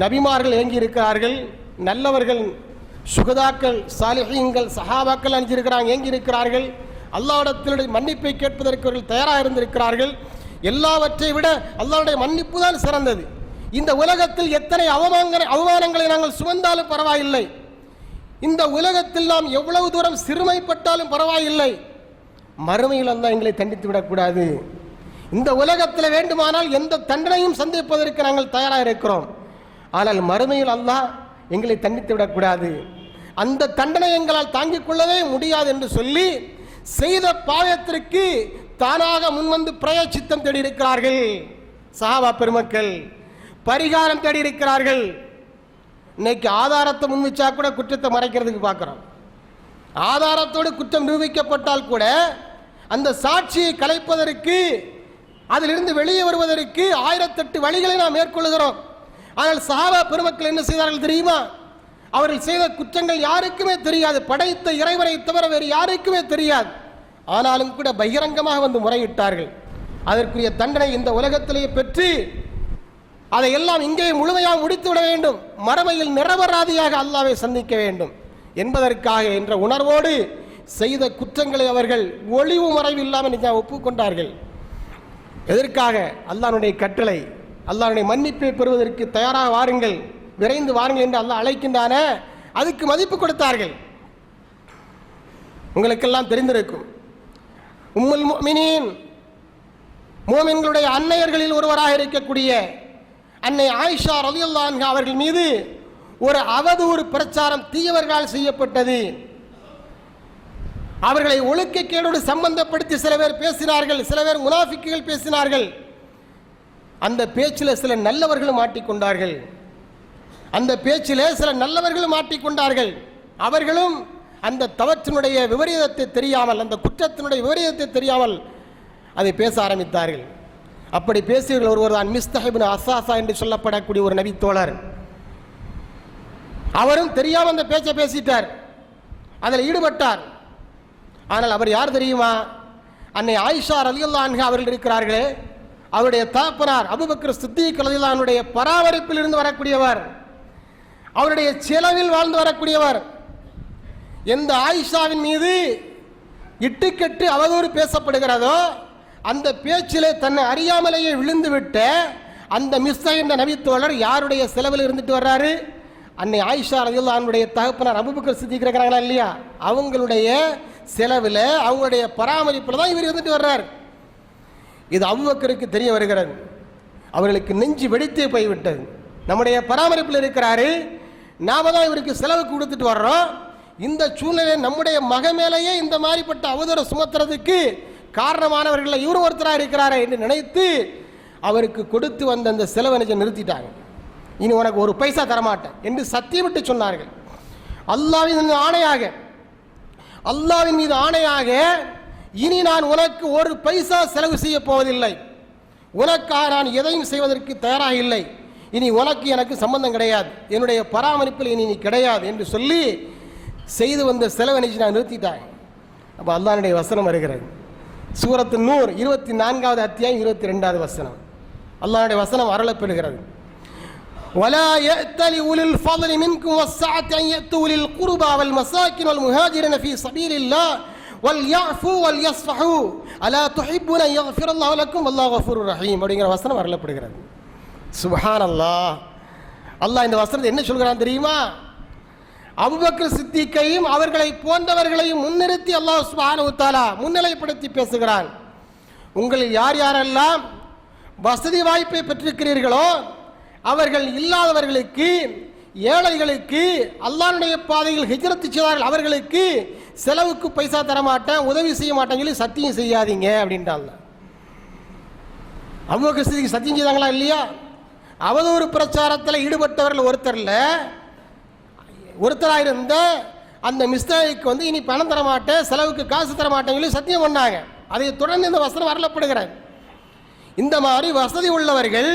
நபிமார்கள் ஏங்கி இருக்கிறார்கள், நல்லவர்கள், சுகதாக்கள், சாலிஹீன்கள், சஹாபாக்கள் அணிஞ்சிருக்கிறாங்க, ஏங்கி இருக்கிறார்கள். அல்லாஹ்விடத்தினுடைய மன்னிப்பை கேட்பதற்கு அவர்கள் தயாராக இருந்திருக்கிறார்கள். எல்லாவற்றை விட அல்லாஹ்வுடைய மன்னிப்பு தான் சிறந்தது. இந்த உலகத்தில் எத்தனை அவமானங்களை நாங்கள் சுமந்தாலும் பரவாயில்லை, இந்த உலகத்தில் நாம் எவ்வளவு தூரம் சிறுமைப்பட்டாலும் பரவாயில்லை, மறுமையில் அல்லாஹ் எங்களை தண்டித்து விடக்கூடாது. இந்த உலகத்தில் வேண்டுமானால் எந்த தண்டனையும் சந்திப்பதற்கு நாங்கள் தயாராக இருக்கிறோம். ஆனால் மறுமையில் அல்லாஹ் எங்களை தண்டித்து விடக்கூடாது, அந்த தண்டனை எங்களால் தாங்கிக் கொள்ளவே முடியாது என்று சொல்லி செய்த பாவத்திற்கு தானாக முன்வந்து பிரயச்சித்தம் தேடி இருக்கிறார்கள். சஹாபா பெருமக்கள் பரிகாரம் தேடி இருக்கிறார்கள். இன்னைக்கு ஆதாரத்தை முன்வச்சா கூட குற்றத்தை மறைக்கிறதுக்கு பார்க்கிறோம். ஆதாரத்தோடு குற்றம் நிரூபிக்கப்பட்டால் கூட அந்த சாட்சியை கலைப்பதற்கு, அதிலிருந்து வெளியே வருவதற்கு 1008 வழிகளை நாம் மேற்கொள்கிறோம். ஆனால் சஹாபா பெருமக்கள் என்ன செய்தார்கள் தெரியுமா? அவர்கள் செய்த குற்றங்கள் யாருக்குமே தெரியாது, படைத்த இறைவனை தவிர வேறு யாருக்குமே தெரியாது. ஆனாலும் கூட பகிரங்கமாக வந்து முறையிட்டார்கள். அதற்குரிய தண்டனை இந்த உலகத்திலேயே பெற்று அதையெல்லாம் இங்கே முழுமையாக முடித்துவிட வேண்டும், மறுமையில் நிரபராதியாக அல்லாஹ்வை சந்திக்க வேண்டும் என்பதற்காக என்ற உணர்வோடு செய்த குற்றங்களை அவர்கள் ஒளிவு மறைவு இல்லாமல் ஒப்புக்கொண்டார்கள். எதற்காக? அல்லாஹ்வுடைய கட்டளை, அல்லாஹ்வுடைய மன்னிப்பை பெறுவதற்கு தயாராக வாருங்கள், விரைந்து வாருங்கள் என்று அல்லாஹ் அழைக்கின்றான, அதுக்கு மதிப்பு கொடுத்தார்கள். உங்களுக்கெல்லாம் தெரிந்திருக்கும், உம்முல் முஃமினீன், முஃமின்களுடைய அன்னையர்களில் ஒருவராக இருக்கக்கூடிய அன்னை ஆயிஷா ரலியல்லாஹு அன்ஹா அவர்கள் மீது ஒரு அவதூறு பிரச்சாரம் தீயவர்களால் செய்யப்பட்டது. அவர்களை ஒழுக்கக்கேடோடு சம்பந்தப்படுத்தி சில பேர் பேசினார்கள், சில பேர் முனாஃபிக்குகள் பேசினார்கள். அந்த பேச்சில் சில நல்லவர்களும் மாட்டிக்கொண்டார்கள். அந்த பேச்சிலே சில நல்லவர்களும் மாட்டிக்கொண்டார்கள். அவர்களும் அந்த தவற்றினுடைய விபரீதத்தை தெரியாமல், அந்த குற்றத்தினுடைய விபரீதத்தை தெரியாமல் அதை பேச ஆரம்பித்தார்கள். அப்படி பேசியவர்கள் ஒருவர் தான் மிஸ்தஹ் இப்னு அஸ்ஸாஸா என்று சொல்லப்படக்கூடிய ஒரு நபி தோழர். அவரும் தெரியாமல் அந்த பேச்சை பேசிட்டார், அதில் ஈடுபட்டார். ஆனால் அவர் யார் தெரியுமா? அன்னை ஆயிஷா ரலியல்லாஹு அன்ஹா அவர்கள் இருக்கிறார்களே, அவருடைய தகப்பனார் அபூபக்கர் சித்தீக் ரலியல்லாஹு அன்ஹுடைய பராமரிப்பில் இருந்து வரக்கூடியவர், அவருடைய செலவில் வாழ்ந்து வரக்கூடியவர். எந்த ஆயிஷாவின் மீது இட்டுக்கட்டு அவதூறு பேசப்படுகிறதோ அந்த பேச்சிலே தன்னை அறியாமலேயே விழுந்து விட்ட அந்த மிஸ்ஸா என்ற நபித்தோழர் யாருடைய செலவில் இருந்துட்டு வர்றாரு? அன்னை ஆயிஷா ரலியல்லாஹு அன்ஹுடைய தகப்பனார் அபூபக்கர் சித்திக் இருக்கிறாங்களா இல்லையா, அவங்களுடைய செலவில், அவங்களுடைய பராமரிப்பில் தான் இவர் இருந்துட்டு வர்றார். இது அபூபக்கருக்கு தெரிய வருகிறது. அவர்களுக்கு நெஞ்சு வெடித்தே போய்விட்டது. நம்முடைய பராமரிப்பில் இருக்கிறாரு, நாம தான் இவருக்கு செலவு கொடுத்துட்டு வர்றோம். இந்த சூழ்நிலை நம்முடைய மக மேலேயே இந்த மாதிரிப்பட்ட அவதூறு சுமத்துறதுக்கு காரணமானவர்கள் இவரும் ஒருத்தராக இருக்கிறாரே என்று நினைத்து அவருக்கு கொடுத்து வந்த அந்த செலவை நிறுத்திட்டாங்க. இனி உனக்கு ஒரு பைசா தரமாட்டேன் என்று சத்தியமிட்டு சொன்னார்கள். அல்லாஹ்வின் மீது ஆணையாக இனி நான் உனக்கு ஒரு பைசா செலவு செய்ய போவதில்லை, உனக்காக நான் எதையும் செய்வதற்கு தயாராக இல்லை, இனி உனக்கு எனக்கு சம்பந்தம் கிடையாது, என்னுடைய பராமரிப்பில் இனி நீ கிடையாது என்று சொல்லி செய்து வந்த செலவை நான் நிறுத்திட்டாங்க. அப்போ அல்லாஹ்வுடைய வசனம் வருகிறது, சூரத்து நூர் 24வது அத்தியாயம் 22வது வசனம். அல்லாஹ்வுடைய வசனம் அருளப்படுகிறது, ولا يأتل أولي الفضل منكم والسعة أن يأتوا أولي القربى والمساكين والمهاجرين في سبيل الله وَلْيَعْفُوا وَلْيَصْفَحُوا أَلَا تُحِبُّونَ أَن يَغْفِرَ اللَّهُ لَكُمْ وَاللَّهُ غَفُورٌ رَحِيمٌ அப்படிங்கிற வசனம் அருளப்படுகிறது. சுப்ஹானல்லாஹ். அல்லாஹ் இந்த வசனத்தை என்ன சொல்கிறான் தெரியுமா? அபூபக்கர் சித்திக்கையும் அவர்களை போன்றவர்களையும் முன்னிறுத்தி அல்லாஹ் சுப்ஹானஹு வ தஆலா முன்னிலைப்படுத்தி பேசுகிறான். உங்களில் யார் யாரெல்லாம் வசதி வாய்ப்பை பெற்றிருக்கிறீர்களோ அவர்கள் இல்லாதவர்களுக்கு, ஏழைகளுக்கு, அல்லாஹ்வுடைய பாதையில் ஹிஜ்ரத் செய்தார்கள் அவர்களுக்கு செலவுக்கு பைசா தரமாட்டேன், உதவி செய்ய மாட்டேன்னு சொல்லி சத்தியம் செய்யாதீங்க அப்படின்றாங்க. அபூபக்கர் சித்திக் சத்தியம் செய்தாங்களா இல்லையா? அவதூறு பிரச்சாரத்தில் ஈடுபட்டவர்கள் ஒருத்தராக இருந்த அந்த மிஸ்டேக்கு வந்து இனி பணம் தரமாட்டேன், செலவுக்கு காசு தரமாட்டேன்னு சொல்லி சத்தியம் பண்ணாங்க. அதை தொடர்ந்து இந்த வசனம் வரலப்படுகிறார். இந்த மாதிரி வசதி உள்ளவர்கள்,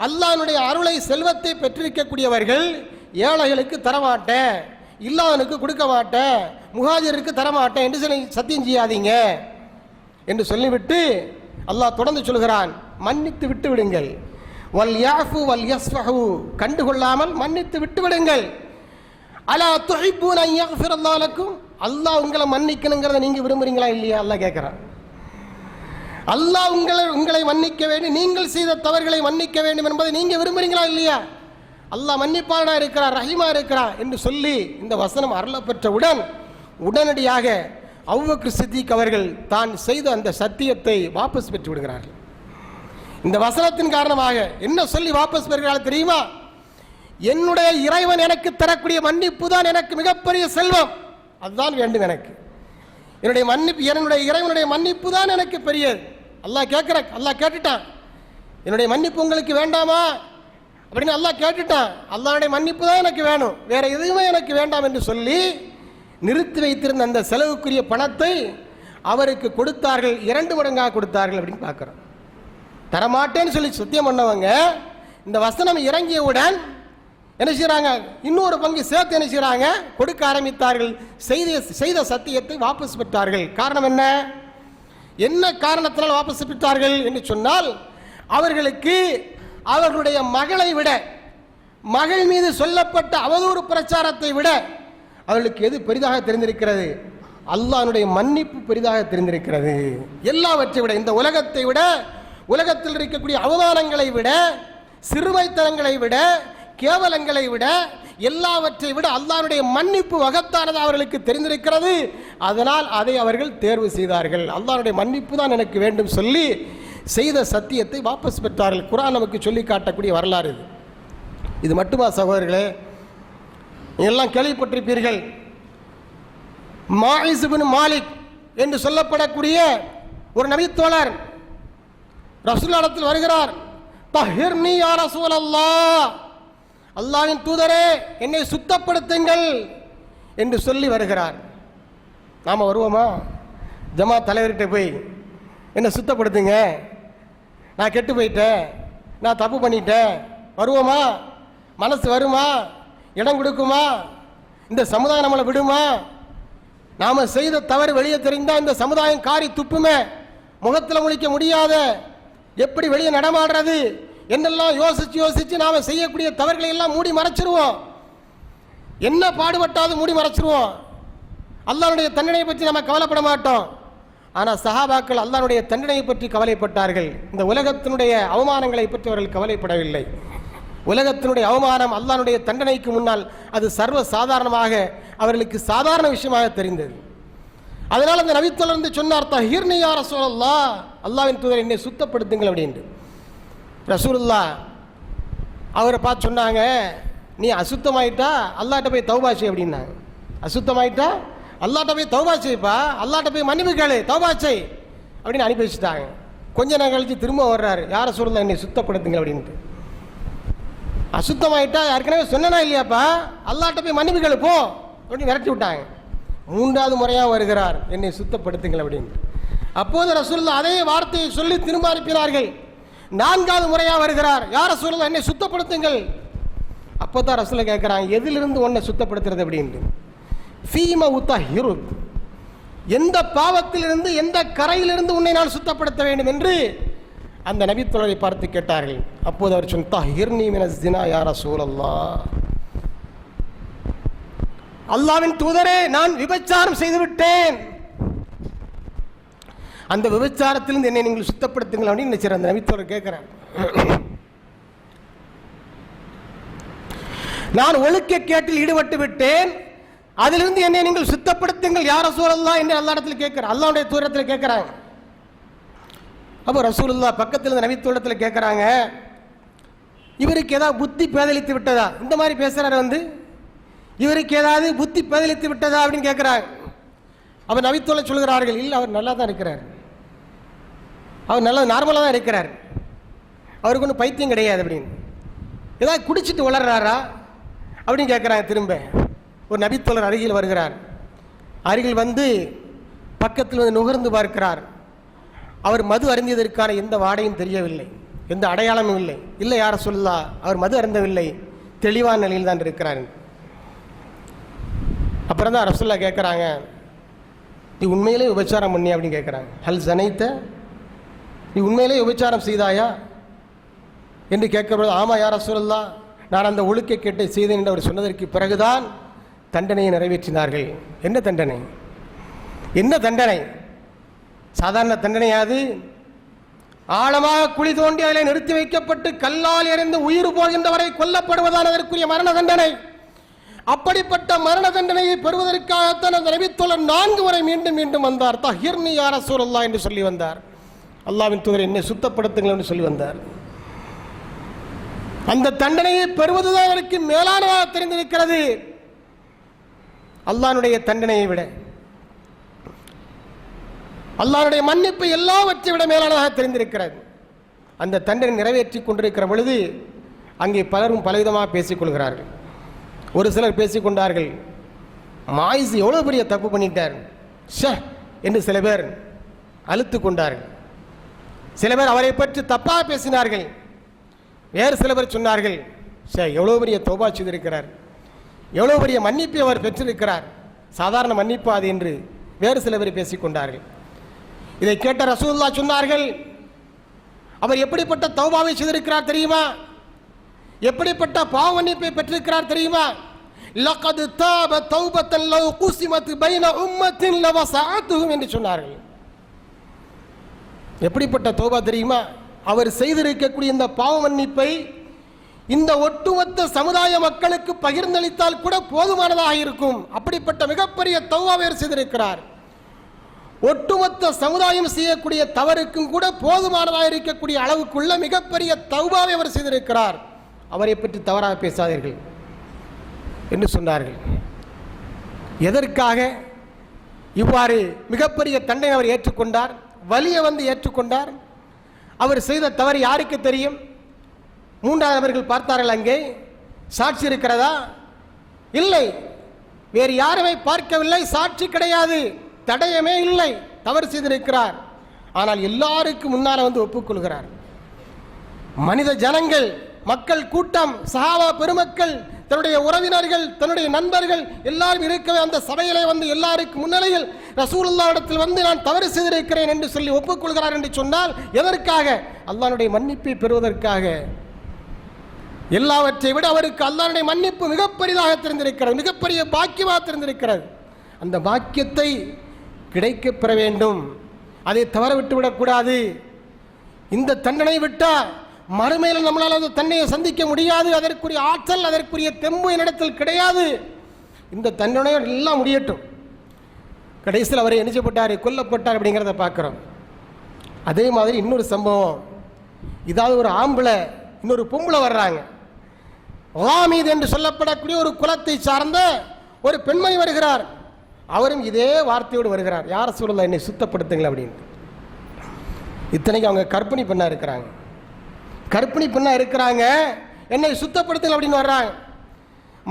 அல்லாஹ்வுடைய அருளை செல்வத்தை பெற்றிருக்கக்கூடியவர்கள் ஏழைகளுக்கு தரமாட்டேன், இல்லாதவனுக்கு கொடுக்க மாட்டேன், முஹாஜிருக்கு தரமாட்டேன் என்று சொல்லி சத்தியம் செய்யாதீங்க என்று சொல்லிவிட்டு அல்லாஹ் தொடர்ந்து சொல்கிறான், மன்னித்து விட்டு விடுங்கள். வல் யாஃபு வல் யஸ்ஃபஹு, கண்டுகொள்ளாமல் மன்னித்து விட்டு விடுங்கள். அலா துஹிப்பூன அன் யக்ஃபிரல்லாஹு லக்கும், அல்லாஹ் உங்களை மன்னிக்கணுங்கிறத நீங்க விரும்புறீங்களா இல்லையா? அல்லாஹ் கேட்கிறான். அல்லாஹ் உங்களை மன்னிக்க வேண்டும், நீங்கள் செய்த தவறுகளை மன்னிக்க வேண்டும் என்பதை நீங்க விரும்புறீங்களா இல்லையா? அல்லாஹ் மன்னிப்பானா இருக்கிறார், ரஹீமா இருக்கிறார் என்று சொல்லி இந்த வசனம் அருளப்பெற்றவுடன் உடனடியாக அபூபக்கர் சித்திக் அவர்கள் தான் செய்த அந்த சத்தியத்தை வாபஸ் பெற்று விடுகிறார்கள். இந்த வசனத்தின் காரணமாக என்ன சொல்லி வாபஸ் பெறுகிறார்கள் தெரியுமா? என்னுடைய இறைவன் எனக்கு தரக்கூடிய மன்னிப்பு தான் எனக்கு மிகப்பெரிய செல்வம், அதுதான் வேண்டும் எனக்கு. என்னுடைய மன்னிப்பு, என்னுடைய இறைவனுடைய மன்னிப்பு தான் எனக்கு பெரியது. அல்லாஹ் கேட்டுட்டான், என்னுடைய மன்னிப்பு உங்களுக்கு வேண்டாமா அப்படின்னு அல்லாஹ் கேட்டுட்டான். அல்லாஹ்வுடைய மன்னிப்பு தான் எனக்கு வேணும், வேற எதுவுமே எனக்கு வேண்டாம் என்று சொல்லி நிறுத்தி வைத்திருந்த அந்த செலவுக்குரிய பணத்தை அவருக்கு கொடுத்தார்கள், 2 மடங்காக கொடுத்தார்கள் அப்படின்னு பார்க்கிறோம். தரமாட்டேன்னு சொல்லி சத்தியம் பண்ணவங்க இந்த வசனம் இறங்கியவுடன் என்ன செய்யறாங்க? இன்னொரு பங்கு சேர்த்து என்ன செய்யறாங்க? கொடுக்க ஆரம்பித்தார்கள். செய்த சத்தியத்தை வாபஸ் பெற்றார்கள். காரணம் என்ன காரணத்தினால் வாபஸ் பெற்றார்கள் என்று சொன்னால், அவர்களுக்கு அவர்களுடைய மகளை விட, மகள் மீது சொல்லப்பட்ட அவதூறு பிரச்சாரத்தை விட அவர்களுக்கு எது பெரிதாக தெரிந்திருக்கிறது? அல்லாஹ்வுடைய மன்னிப்பு பெரிதாக தெரிந்திருக்கிறது. எல்லாவற்றை விட, இந்த உலகத்தை விட, உலகத்தில் இருக்கக்கூடிய அவமானங்களை விட, சிறுமைத்தனங்களை விட, கேவலங்களை விட, எல்லாவற்றை விட அல்லாஹ்வுடைய மன்னிப்பு மகத்தானது அவர்களுக்கு தெரிந்திருக்கிறது. அதனால் அதை அவர்கள் தேர்வு செய்தார்கள். அல்லாஹ்வுடைய மன்னிப்பு தான் எனக்கு வேண்டும் சொல்லி செய்த சத்தியத்தை வாபஸ் பெற்றார்கள். குர்ஆன் நமக்கு சொல்லி காட்டக்கூடிய வரலாறு இது. இது மட்டுமா சகோதரர்களே? எல்லாம் கேள்விப்பட்டிருப்பீர்கள். மாயிஸ் இப்னு மாலிக் என்று சொல்லப்படக்கூடிய ஒரு நபித்தோழர் ரசூலுல்லாஹ்விடத்தில் வருகிறார். தஹிர்னி யா ரசூலல்லாஹ், அல்லாஹ்வின் தூதரே என்னை சுத்தப்படுத்துங்கள் என்று சொல்லி வருகிறார். நாம் வருவோமா? ஜமாத் தலைவர்கிட்ட போய் என்னை சுத்தப்படுத்துங்க, நான் கெட்டு போயிட்டேன், நான் தப்பு பண்ணிட்டேன், வருவோமா? மனசு வருமா? இடம் கொடுக்குமா? இந்த சமுதாயம் நம்மளை விடுமா? நாம் செய்த தவறு வெளியே தெரிந்தால் இந்த சமுதாயம் காரி துப்புமே, முகத்தில் முழிக்க முடியாத, எப்படி வெளியே நடமாடுறது என்னெல்லாம் யோசிச்சு நாம் செய்யக்கூடிய தவறுகளை எல்லாம் மூடி மறைச்சிருவோம். என்ன பாடுபட்டாலும் மூடி மறைச்சிருவோம். அல்லாஹ்வுடைய தண்டனையை பற்றி நம்ம கவலைப்பட மாட்டோம். ஆனால் சஹாபாக்கள் அல்லாஹ்வுடைய தண்டனையை பற்றி கவலைப்பட்டார்கள். இந்த உலகத்தினுடைய அவமானங்களை பற்றி அவர்கள் கவலைப்படவில்லை. உலகத்தினுடைய அவமானம் அல்லாஹ்வுடைய தண்டனைக்கு முன்னால் அது சர்வ சாதாரணமாக அவர்களுக்கு சாதாரண விஷயமாக தெரிந்தது. அதனால் அந்த நபி தொடர்ந்து சொன்னார், தஹீர்னி யா ரசூலல்லாஹ், அல்லாஹ்வின் தூதர் என்னை சுத்தப்படுத்துங்கள் அப்படின்ட்டு. ரசூலுல்லாஹ் அவரை பார்த்து சொன்னாங்க, நீ அசுத்தமாயிட்டா அல்லாஹ்ட்ட போய் தௌபா செய் அப்படின்னாங்க. அசுத்தமாயிட்டா அல்லாஹ்ட்ட போய் தௌபா செய்ப்பா, அல்லாஹ்ட்ட போய் மன்னிப்பு கேளு, தௌபா செய் அப்படின்னு அனுப்பி வச்சுட்டாங்க. கொஞ்ச நேரம் கழிச்சு திரும்ப வர்றாரு, யா ரசூலுல்லாஹ் என்னை சுத்தப்படுத்துங்கள் அப்படின்ட்டு. அசுத்தமாயிட்டா ஏற்கனவே சொன்னா இல்லையாப்பா, அல்லாஹ்ட்ட போய் மன்னிப்பு கேளு போ அப்படின்னு விரட்டி விட்டாங்க. 3வது முறையாக வருகிறார், என்னை சுத்தப்படுத்துங்கள் அப்படின்னு. அப்போது ரசூலுல்லாஹ் அதே வார்த்தையை சொல்லி திரும்ப அனுப்பினார்கள். 4வது முறையாக வருகிறார், யா ரசூலுல்லாஹ் என்னை சுத்தப்படுத்துங்கள். அப்போ தான் ரசூலுல்லாஹ் கேட்குறாங்க, எதிலிருந்து உன்னை சுத்தப்படுத்துறது அப்படின்ட்டு. ஃபீம உத்தஹிரு, எந்த பாவத்திலிருந்து எந்த கரையிலிருந்து உன்னை நான் சுத்தப்படுத்த வேண்டும் என்று அந்த நபித்தோழரை பார்த்து கேட்டார்கள். அப்போது அவர் சொன்னார், தஹிர்னி மினஸ் ஸினா யா ரசூலல்லாஹ், அல்லாஹ்வின் தூதரே நான் விபச்சாரம் செய்து விட்டேன், அந்த விபச்சாரத்திலிருந்து என்னை நீங்கள் சுத்தப்படுத்துங்கள் அப்படின்னு நினைச்சார் அந்த நபித்தோழர் கேட்கிறார். நான் ஒழுக்க கேட்டில் ஈடுபட்டு விட்டேன், அதிலிருந்து என்னை நீங்கள் சுத்தப்படுத்துங்கள் யா ரசூலல்லாஹ் என்று அல்லாஹ் இடத்துல கேட்கிறார், அல்லாஹ்வுடைய தூரத்தில் கேட்கிறாங்க. அப்போ ரசூலுல்லாஹ் பக்கத்தில் இருந்த நபி தூரத்தில் கேட்குறாங்க, இவருக்கு ஏதாவது புத்தி பேதலித்து விட்டதா? இந்த மாதிரி பேசுகிறார் இவருக்கு ஏதாவது புத்தி பேதலித்து விட்டதா அப்படின்னு கேட்குறாங்க. அப்போ நபித்தோலை சொல்கிறார்கள், இல்லை அவர் நல்லா தான் இருக்கிறார், அவர் நல்லா நார்மலாக தான் இருக்கிறார், அவருக்கு ஒன்றும் பைத்தியம் கிடையாது அப்படின்னு. ஏதாவது குடிச்சிட்டு வளர்றாரா அப்படின்னு கேட்குறாங்க. திரும்ப ஒரு நபித்தோழர் அருகில் வருகிறார். அருகில் வந்து பக்கத்தில் வந்து நுகர்ந்து பார்க்கிறார். அவர் மது அருந்தியதற்கான எந்த வாடையும் தெரியவில்லை, எந்த அடையாளமும் இல்லை. இல்லை யார சொல்லா, அவர் மது அருந்தவில்லை, தெளிவான நிலையில் தான் இருக்கிறார். அப்புறம் தான் ரசூல்லா கேட்குறாங்க, நீ உண்மையிலே உபச்சாரம் பண்ணி அப்படின்னு கேட்குறாங்க. ஹல் ஜனைத்த, நீ உண்மையிலே உபச்சாரம் செய்தாயா என்று கேட்கறது. ஆமாம் யார் ரசூலுல்லா, நான் அந்த ஒழுக்க கேட்டை செய்தேன் என்று அவர் சொன்னதற்கு பிறகுதான் தண்டனையை நிறைவேற்றினார்கள். என்ன தண்டனை? என்ன தண்டனை? சாதாரண தண்டனையாது? ஆழமாக குழி தோண்டி அதில் நிறுத்தி வைக்கப்பட்டு கல்லால் எறிந்து உயிர் போகின்ற வரை கொல்லப்படுவதான அதற்குரிய மரண தண்டனை. அப்படிப்பட்ட மரண தண்டனையை பெறுவதற்காகத்தான் அந்த நபித்தோழர் 4 முறை மீண்டும் மீண்டும் வந்தார். தஹிர்னி யா ரசூலல்லாஹ் என்று சொல்லி வந்தார். அல்லாஹ்வின் தூதர் என்னை சுத்தப்படுத்துங்கள் என்று சொல்லி வந்தார். அந்த தண்டனையை பெறுவதுதான் அவருக்கு மேலானதாக தெரிந்திருக்கிறது அல்லாஹ்வுடைய தண்டனையை விட. அல்லாஹ்வுடைய மன்னிப்பு எல்லாவற்றை விட மேலானதாக தெரிந்திருக்கிறது. அந்த தண்டனை நிறைவேற்றி கொண்டிருக்கிற பொழுது அங்கே பலரும் பலவிதமாக பேசிக்கொள்கிறார்கள். ஒரு சிலர் பேசிக்கொண்டார்கள், மாயிஸ் எவ்வளோ பெரிய தப்பு பண்ணிட்டார் என்று சில பேர் அழுத்து கொண்டார்கள். சில பேர் அவரை பற்றி தப்பாக பேசினார்கள். வேறு சில பேர் சொன்னார்கள், எவ்வளோ பெரிய தௌபா செய்திருக்கிறார், எவ்வளோ பெரிய மன்னிப்பை அவர் பெற்றிருக்கிறார், சாதாரண மன்னிப்பு அது என்று வேறு சில பேர் பேசிக்கொண்டார்கள். இதை கேட்ட ரசூலுல்லாஹ் சொன்னார்கள், அவர் எப்படிப்பட்ட தௌபாவை செய்திருக்கிறார் தெரியுமா? எப்படிப்பட்ட பாவ மன்னிப்பை பெற்றிருக்கிறார் தெரியுமா? லகத் தாப தௌபத்தன் லவ் குஸிமத் பைன உம்மத்தின் லவஸஅத்துஹும் என்று சொன்னார்கள். எப்படிப்பட்ட தௌபா தெரியுமா? அவர் செய்திருக்கக்கூடிய இந்த பாவ மன்னிப்பை இந்த ஒட்டுமொத்த சமுதாய மக்களுக்கு பகிர்ந்தளித்தால் கூட போதுமானதாக இருக்கும். அப்படிப்பட்ட மிகப்பெரிய தௌபாவை அவர் செய்திருக்கிறார். ஒட்டுமொத்த சமுதாயம் செய்யக்கூடிய தவறுக்கும் கூட போதுமானதாக இருக்கக்கூடிய அளவுக்குள்ள மிகப்பெரிய தௌபாவை அவர் செய்திருக்கிறார். அவரை பற்றி தவறாக பேசாதீர்கள் என்று சொன்னார்கள். எதற்காக இவ்வாறு மிகப்பெரிய தண்டனை அவர் ஏற்றுக்கொண்டார்? வலியை ஏற்றுக்கொண்டார். அவர் செய்த தவறு யாருக்கு தெரியும்? 3 நபர்கள் பார்த்தார்கள். அங்கே சாட்சி இருக்கிறதா? இல்லை, வேறு யாருமே பார்க்கவில்லை, சாட்சி கிடையாது, தடயமே இல்லை, தவறு செய்திருக்கிறார். ஆனால் எல்லாருக்கும் முன்னால் ஒப்புக்கொள்கிறார். மனித ஜனங்கள், மக்கள் கூட்டம், சஹாபா பெருமக்கள், தன்னுடைய உறவினர்கள், தன்னுடைய நண்பர்கள் எல்லாரும் இருக்கவே அந்த சபையிலே எல்லாருக்கும் முன்னிலையில் ரசூலுல்லாஹ்விடத்தில் நான் தவறு செய்திருக்கிறேன் என்று சொல்லி ஒப்புக்கொள்கிறார் என்று சொன்னால் எதற்காக? அல்லாஹ்வுடைய மன்னிப்பை பெறுவதற்காக. எல்லாவற்றை விட அவருக்கு அல்லாஹ்வுடைய மன்னிப்பு மிகப்பெரிதாக தெரிந்திருக்கிறது, மிகப்பெரிய பாக்கியமாக தெரிந்திருக்கிறது. அந்த பாக்கியத்தை கிடைக்க பெற வேண்டும், அதை தவற விட்டு விடக்கூடாது. இந்த தண்டனை விட்டால் மறுமையில் நம்மளால் அந்த தண்டனையை சந்திக்க முடியாது. அதற்குரிய ஆற்றல், அதற்குரிய தெம்பு என்னிடத்தில் கிடையாது. இந்த தண்டனையோடு எல்லாம் முடியட்டும். கடைசியில் அவரை எரிச்சப்பட்டார், கொல்லப்பட்டார் அப்படிங்கிறத பார்க்குறோம். அதே மாதிரி இன்னொரு சம்பவம், இதாவது ஒரு ஆம்பளை இன்னொரு பொம்பளை வர்றாங்க. வாமீது என்று சொல்லப்படக்கூடிய ஒரு குலத்தை சார்ந்த ஒரு பெண்மணி வருகிறார். அவரும் இதே வார்த்தையோடு வருகிறார், யார் சூழல என்னை சுத்தப்படுத்துங்கள் அப்படின்ட்டு. இத்தனைக்கு அவங்க கற்பிணி பெண்ணா இருக்கிறாங்க, கற்பிணி பெண்ணா இருக்கிறாங்க, என்னை சுத்தப்படுத்துங்கள் அப்படின்னு வர்றாங்க.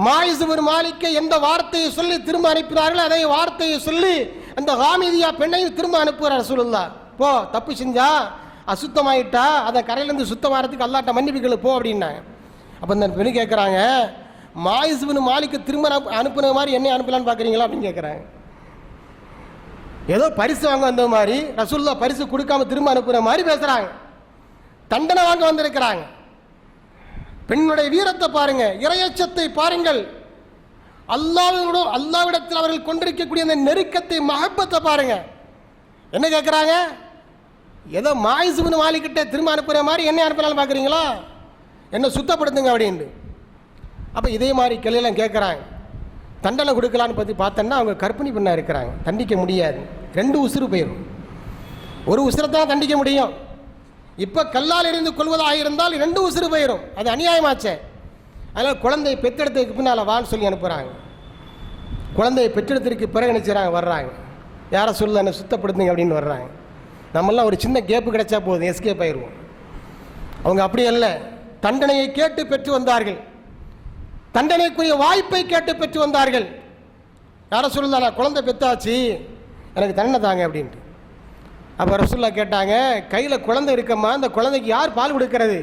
மாயிஸ் பின் மாலிக்கை எந்த வார்த்தையை சொல்லி திரும்ப அனுப்பினார்கள் அதே வார்த்தையை சொல்லி அந்த ஹாமிதியா பெண்ணையும் திரும்ப அனுப்புகிறார் ரசூலுல்லாஹ். போ, தப்பு செஞ்சா அசுத்தமாயிட்டா அதை கரையிலேருந்து சுத்தமாகிறதுக்கு அல்லாட்ட மன்னிப்புகளை போ அப்படின்னாங்க. அப்போ அந்த பெண்ணு கேட்குறாங்க, மாயிஸ் பின் மாலிக்கு திரும்ப அனுப்புன மாதிரி என்னை அனுப்பலான்னு பார்க்குறீங்களா அப்படின்னு கேட்குறாங்க. ஏதோ பரிசு வாங்க வந்த மாதிரி ரசூலுல்லாஹ் பரிசு கொடுக்காம திரும்ப அனுப்புகிற மாதிரி பேசுகிறாங்க. தண்டனை வாங்க வந்திருக்கிறாங்க. பெண்ணுடைய வீரத்தை பாருங்க, இறையச்சத்தை பாருங்கள், அல்லாஹ்விடத்தில் அவர்கள் கொண்டிருக்கக்கூடிய அந்த நெருக்கத்தை, மஹப்பத்தை பாருங்க. என்ன கேட்குறாங்க? ஏதோ மாயிஸ் பின் மாலிக்கிட்ட திரும்ப அனுப்புகிற மாதிரி என்ன அனுப்பலான்னு பார்க்குறீங்களா? என்ன சுத்தப்படுத்துங்க அப்படின்ட்டு. அப்போ இதே மாதிரி கேள்வியெல்லாம் கேட்குறாங்க. தண்டனை கொடுக்கலான்னு பற்றி பார்த்தோன்னா அவங்க கர்ப்பிணி பெண்ணாக இருக்கிறாங்க, தண்டிக்க முடியாது, 2 உசுறு போயிடும். ஒரு உசுரை தான் தண்டிக்க முடியும். இப்போ கல்லால் எறிந்து கொள்வதாக இருந்தால் 2 உசுறு போயிடும், அது அநியாயமாச்சே. அதனால் குழந்தையை பெற்றெடுத்ததுக்கு பின்னால் வான்னு சொல்லி அனுப்புகிறாங்க. குழந்தையை பெற்றெடுத்ததுக்கு பிறகு நினைச்சாங்க வர்றாங்க, யாரை சொல்ல என்னை சுத்தப்படுத்துங்க அப்படின்னு வர்றாங்க. நம்மெல்லாம் ஒரு சின்ன கேப்பு கிடைச்சா போதும், எஸ்கேப் ஆயிடுவோம். அவங்க அப்படி அல்ல, தண்டனையை கேட்டு பெற்று வந்தார்கள், தண்டனைக்குரிய வாய்ப்பை கேட்டு பெற்று வந்தார்கள். யாரை சொல்லுதா, நான் குழந்தை பெற்றாச்சு, எனக்கு தண்டனை தாங்க அப்படின்ட்டு. அப்போ ரசூல்லா கேட்டாங்க, கையில் குழந்தை இருக்கம்மா, அந்த குழந்தைக்கு யார் பால் கொடுக்கறது?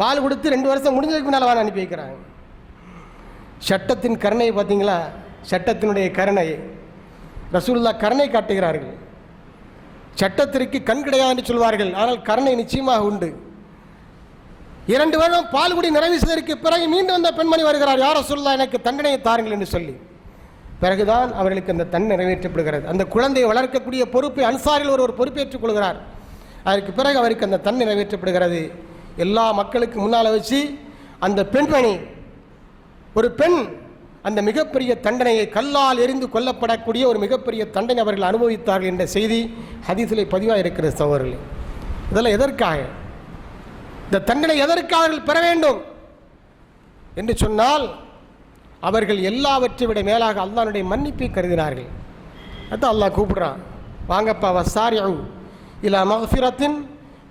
பால் கொடுத்து 2 வருஷம் முடிஞ்சதுக்கு முன்னால் வாங்க அனுப்பி வைக்கிறாங்க. சட்டத்தின் கருணை பார்த்தீங்களா, சட்டத்தினுடைய கருணை. ரசூலுல்லாஹ் கருணை காட்டுகிறார்கள். சட்டத்திற்கு கண் கிடையாது என்று சொல்வார்கள், ஆனால் கருணை நிச்சயமாக உண்டு. 2 வருடம் பால் குடி நிறைவேற்றதற்கு பிறகு மீண்டும் அந்த பெண்மணி வருகிறார், யார் ரசூலுல்லாஹ் எனக்கு தண்டனையை தாருங்கள் என்று சொல்லி. பிறகுதான் அவர்களுக்கு அந்த தண்டனை நிறைவேற்றப்படுகிறது. அந்த குழந்தையை வளர்க்கக்கூடிய பொறுப்பை அன்சாரில் ஒருவர் பொறுப்பேற்றுக் கொள்கிறார். அதற்கு பிறகு அவருக்கு அந்த தண்டனை நிறைவேற்றப்படுகிறது. எல்லா மக்களுக்கு முன்னால் வச்சு அந்த பெண்மணி, ஒரு பெண், அந்த மிகப்பெரிய தண்டனையை, கல்லால் எரிந்து கொல்லப்படக்கூடிய ஒரு மிகப்பெரிய தண்டனை அவர்கள் அனுபவித்தார்கள் என்ற செய்தி ஹதீஸிலே பதிவாக இருக்கிற சகோதரர்களே. இதெல்லாம் எதற்காக, இந்த தண்டனை எதற்காக அவர்கள் பெற வேண்டும் என்று சொன்னால், அவர்கள் எல்லாவற்றை விட மேலாக அல்லாஹ்வுடைய மன்னிப்பை கருதினார்கள். அதான் அல்லாஹ் கூப்பிடுறான், வாங்கப்பா, வஸாரிஉ இலா மக்ஃபிரத்தின்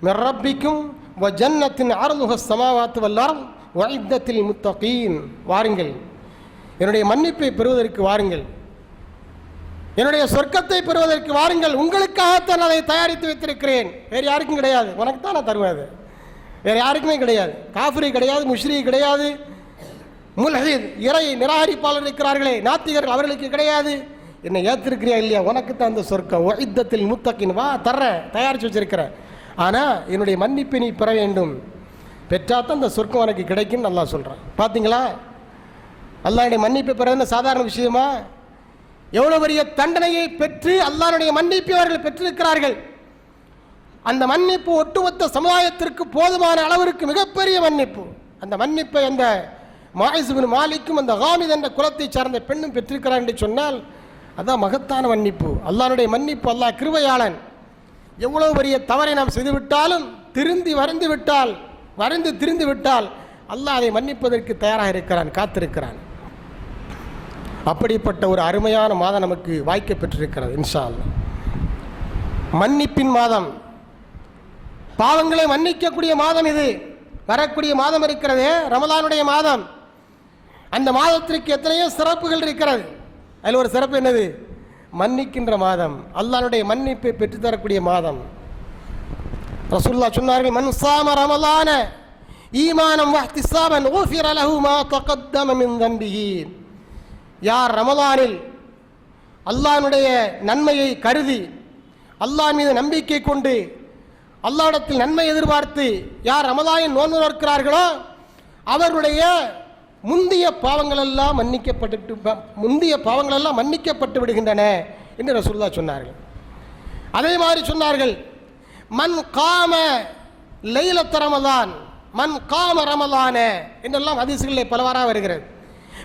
மிர் ரப்பிக்கும் வ ஜன்னத்தின் அர்துஹ ஸமாவாத்து வல் அர்த் வஇத்தத்தில் முத்தகீன். வாருங்கள், என்னுடைய மன்னிப்பை பெறுவதற்கு வாருங்கள், என்னுடைய சொர்க்கத்தை பெறுவதற்கு வாருங்கள். உங்களுக்காகத்தான் அதை தயாரித்து வைத்திருக்கிறேன், வேறு யாருக்கும் கிடையாது. உனக்கு தான் நான் தருவேன், வேறு யாருக்குமே கிடையாது. காஃபிரி கிடையாது, முஷ்ரிக் கிடையாது, முல்ஹித் இறை நிராகரிப்பாளர் இருக்கிறார்களே நாத்திகர்கள், அவர்களுக்கு கிடையாது. என்னை ஏற்றிருக்கிறியா இல்லையா, உனக்கு தான் அந்த சொர்க்கம். வஇத்தத்தில் முத்தகீன், வா தர்றேன், தயாரித்து வச்சிருக்கிறேன். ஆனால் என்னுடைய மன்னிப்பை நீ பெற வேண்டும், பெற்றாத்தான் அந்த சொர்க்கம் உனக்கு கிடைக்கும் அல்லாஹ் சொல்கிறான். பார்த்தீங்களா, அல்லாஹ்வுடைய மன்னிப்பை பெறுவது சாதாரண விஷயமா? எவ்வளோ பெரிய தண்டனையை பெற்று அல்லாஹ்வுடைய மன்னிப்பை அவர்கள் பெற்றிருக்கிறார்கள். அந்த மன்னிப்பு ஒட்டுமொத்த சமுதாயத்திற்கு போதுமான அளவிற்கு மிகப்பெரிய மன்னிப்பு. அந்த மன்னிப்பை அந்த மாயிஸ் பின் மாலிக்கும் அந்த ஹாமித் என்ற குலத்தை சார்ந்த பெண்ணும் பெற்றிருக்கிறார் என்று சொன்னால் அதான் மகத்தான மன்னிப்பு. அல்லாஹ்வுடைய மன்னிப்பு. அல்லாஹ் கிருபையாளன். எவ்வளோ பெரிய தவறை நாம் செய்துவிட்டாலும் வரைந்து திரிந்து விட்டால் அல்லாஹ் அதை மன்னிப்பதற்கு தயாராக இருக்கிறான், காத்திருக்கிறான். அப்படிப்பட்ட ஒரு அருமையான மாதம் நமக்கு வாய்க்க பெற்றிருக்கிறது இன்ஷா அல்லாஹ். மன்னிப்பின் மாதம், பாவங்களை மன்னிக்கக்கூடிய மாதம் இது. வரக்கூடிய மாதம் இருக்கிறதே ரமலானுடைய மாதம். அந்த மாதத்திற்கு எத்தனையோ சிறப்புகள் இருக்கிறது. அதில் ஒரு சிறப்பு என்னது? மன்னிக்கின்ற மாதம், அல்லாஹ்வுடைய மன்னிப்பை பெற்றுத்தரக்கூடிய மாதம். ரசூலுல்லாஹ் சொன்னார்கள், மன் ஸாம ரமலான ஈமானம் வஹ்திஸாபன் குஃபிர லஹு மா தகத்தம மின் தன்பிஹி. யார் ரமலானில் அல்லாஹ்வுடைய நன்மையை கருதி, அல்லாஹ் மீது நம்பிக்கை கொண்டு, அல்லாஹ்விடத்தில் நன்மை எதிர்பார்த்து யார் ரமலானில் நோன்பு நோக்கிறார்களோ அவர்களுடைய முந்திய பாவங்கள் எல்லாம் மன்னிக்கப்பட்டு விடுகின்றன என்று ரசூலுல்லாஹ் சொன்னார்கள். அதே மாதிரி சொன்னார்கள், மன் காம லைலத்த ரமலான், மன் காம ரமலான என்றெல்லாம் ஹதீஸ்களிலே பலவாறாக வருகிறது.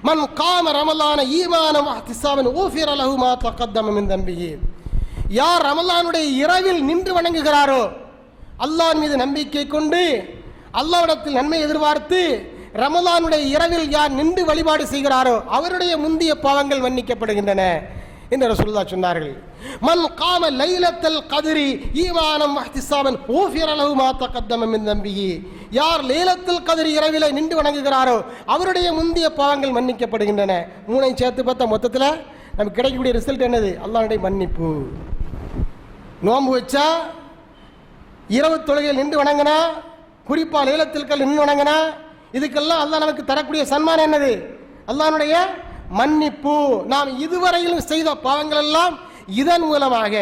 மன் காம ரமலான ஈமானம் வஹ்திஸாபன் ஊஃபிர லஹு மா தகத்தம மின் தன்பிஹி. யார் ரமலானுடைய இரவில் நின்று வணங்குகிறாரோ, அல்லாஹ் மீது நம்பிக்கை கொண்டு அல்லாஹ்விடத்தில் நன்மை எதிர்பார்த்து ரமலானுடைய இரவில் யார் நின்று வழிபாடு செய்கிறாரோ அவருடைய முந்திய பாவங்கள் மன்னிக்கப்படுகின்றன என்று ரசூலுல்லாஹ் சொன்னார்கள். மன் காம லைலத்தல் கத்ரி ஈமானம் வஹ்திஸாபன் ஊஃபிர லஹு மா தகத்தம மின் தன்பிஹி. யார் லைலத்துல் கத்ரி இரவிலே நின்று வணங்குகிறாரோ அவருடைய முந்திய பாவங்கள் மன்னிக்கப்படுகின்றன. மூணையும் சேர்த்து பார்த்தா மொத்தத்தில் நமக்கு கிடைக்கக்கூடிய ரிசல்ட் என்னது? அல்லாஹ்வுடைய மன்னிப்பு. நோன்பு வச்சா, இரவு தொழுகையில் நின்று வணங்கினா, குறிப்பாக லைலத்துல் கத்ர் நின்று வணங்கினா, இதுக்கெல்லாம் அல்லாஹ் நமக்கு தரக்கூடிய சன்மானம் என்னது? அல்லாஹ்வுடைய மன்னிப்பு. நாம் இதுவரையிலும் செய்த பாவங்கள் எல்லாம் இதன் மூலமாக,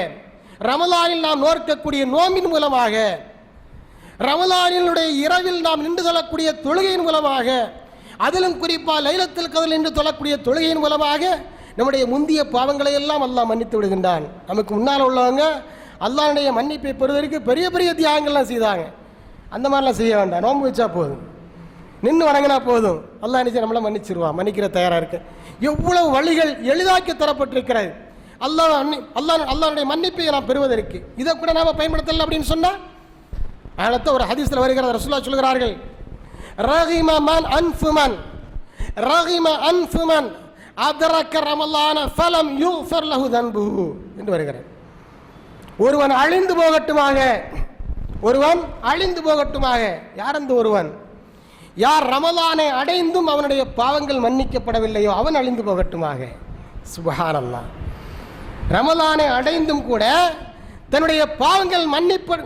ரமலானில் நாம் நோக்கக்கூடிய நோம்பின் மூலமாக, ரமலானினுடைய இரவில் நாம் நின்று தொழக்கூடிய தொழுகையின் மூலமாக, அதிலும் குறிப்பாக லைலத்துல் கத்ர் நின்று தொழக்கூடிய தொழுகையின் மூலமாக நம்முடைய முந்திய பாவங்களை எல்லாம் அல்லாஹ் மன்னித்து விடுகின்றான். நமக்கு முன்னால் உள்ளவங்க அல்லாஹ்வுடைய மன்னிப்பை பெறுவதற்கு பெரிய பெரிய தியாகங்கள்லாம் செய்தாங்க. அந்த மாதிரிலாம் செய்ய வேண்டாம், நோன்பு வச்சா போதும். நின்று வணங்கினா போதும், அல்லாஹ் நிச்சயம் நம்மளை மன்னிச்சிருவான். மன்னிக்கிற தயாராக இருக்கு. எவ்வளவு வழிகள் எளிதாக்கி தரப்பட்டிருக்கிறது அல்லாஹ்வுடைய மன்னிப்பை நாம் பெறுவதற்கு. இதை கூட நாம பயன்படுத்தல அப்படின்னு சொன்னா, அடுத்த ஒரு ஹதீஸ்ல வருகிறது, ரசூலுல்லாஹ் சொல்கிறார்கள், ரஹிம மன் அன்ஃபுமன் ரஹிம அன்ஃபுமன் அதரக்க ரமலான ஃபலம் யுஃபர் லஹு தன்புஹு என்று வருகிறது. ஒருவன் அழிந்து போகட்டுமாக, ஒருவன் அழிந்து போகட்டுமாக. யார் அந்த ஒருவன்? யார் ரமலானை அடைந்தும் அவனுடைய பாவங்கள் மன்னிக்கப்படவில்லையோ அவன் அழிந்து போகட்டுமாக. சுப்ஹானல்லாஹ். ரமலானை அடைந்தும் கூட தன்னுடைய பாவங்கள்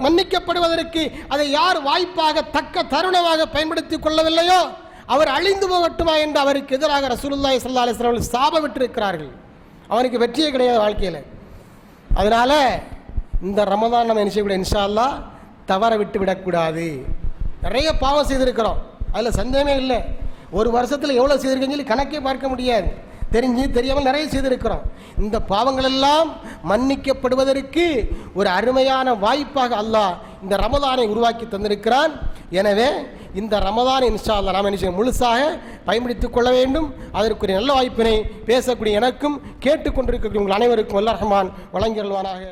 மன்னிக்கப்படுவதற்கு அதை யார் வாய்ப்பாக தக்க தருணமாக பயன்படுத்திக் கொள்ளவில்லையோ அவர் அழிந்து போகட்டுமா என்று அவருக்கு எதிராக ரசூலுல்லாஹி ஸல்லல்லாஹு அலைஹி வஸல்லம் சாப விட்டிருக்கிறார்கள். அவனுக்கு வெற்றியே கிடையாது வாழ்க்கையில். அதனால இந்த ரமதான் நம்ம என்ன செய்யக்கூடாது, இன்ஷா அல்லாஹ் தவற விட்டு விடக்கூடாது. நிறைய பாவம் செய்திருக்கிறோம், அதில் சந்தேகமே இல்லை. ஒரு வருஷத்தில் எவ்வளோ செய்திருக்கேன்னு சொல்லி கணக்கே பார்க்க முடியாது. தெரிஞ்சு தெரியாமல் நிறைய செய்திருக்கிறோம். இந்த பாவங்கள் எல்லாம் மன்னிக்கப்படுவதற்கு ஒரு அருமையான வாய்ப்பாக அல்லாஹ் இந்த ரமதானை உருவாக்கி தந்திருக்கிறான். எனவே இந்த ரமதானை இன்ஷா அல்லாஹ் நாம் என்ன முழுசாக பயன்படுத்திக் கொள்ள வேண்டும். அதற்குரிய நல்ல வாய்ப்பினை பேசக்கூடிய எனக்கும் கேட்டுக்கொண்டிருக்கக்கூடிய உங்கள் அனைவருக்கும் வல்ல ரஹ்மான் வழங்கியருள்வானாக.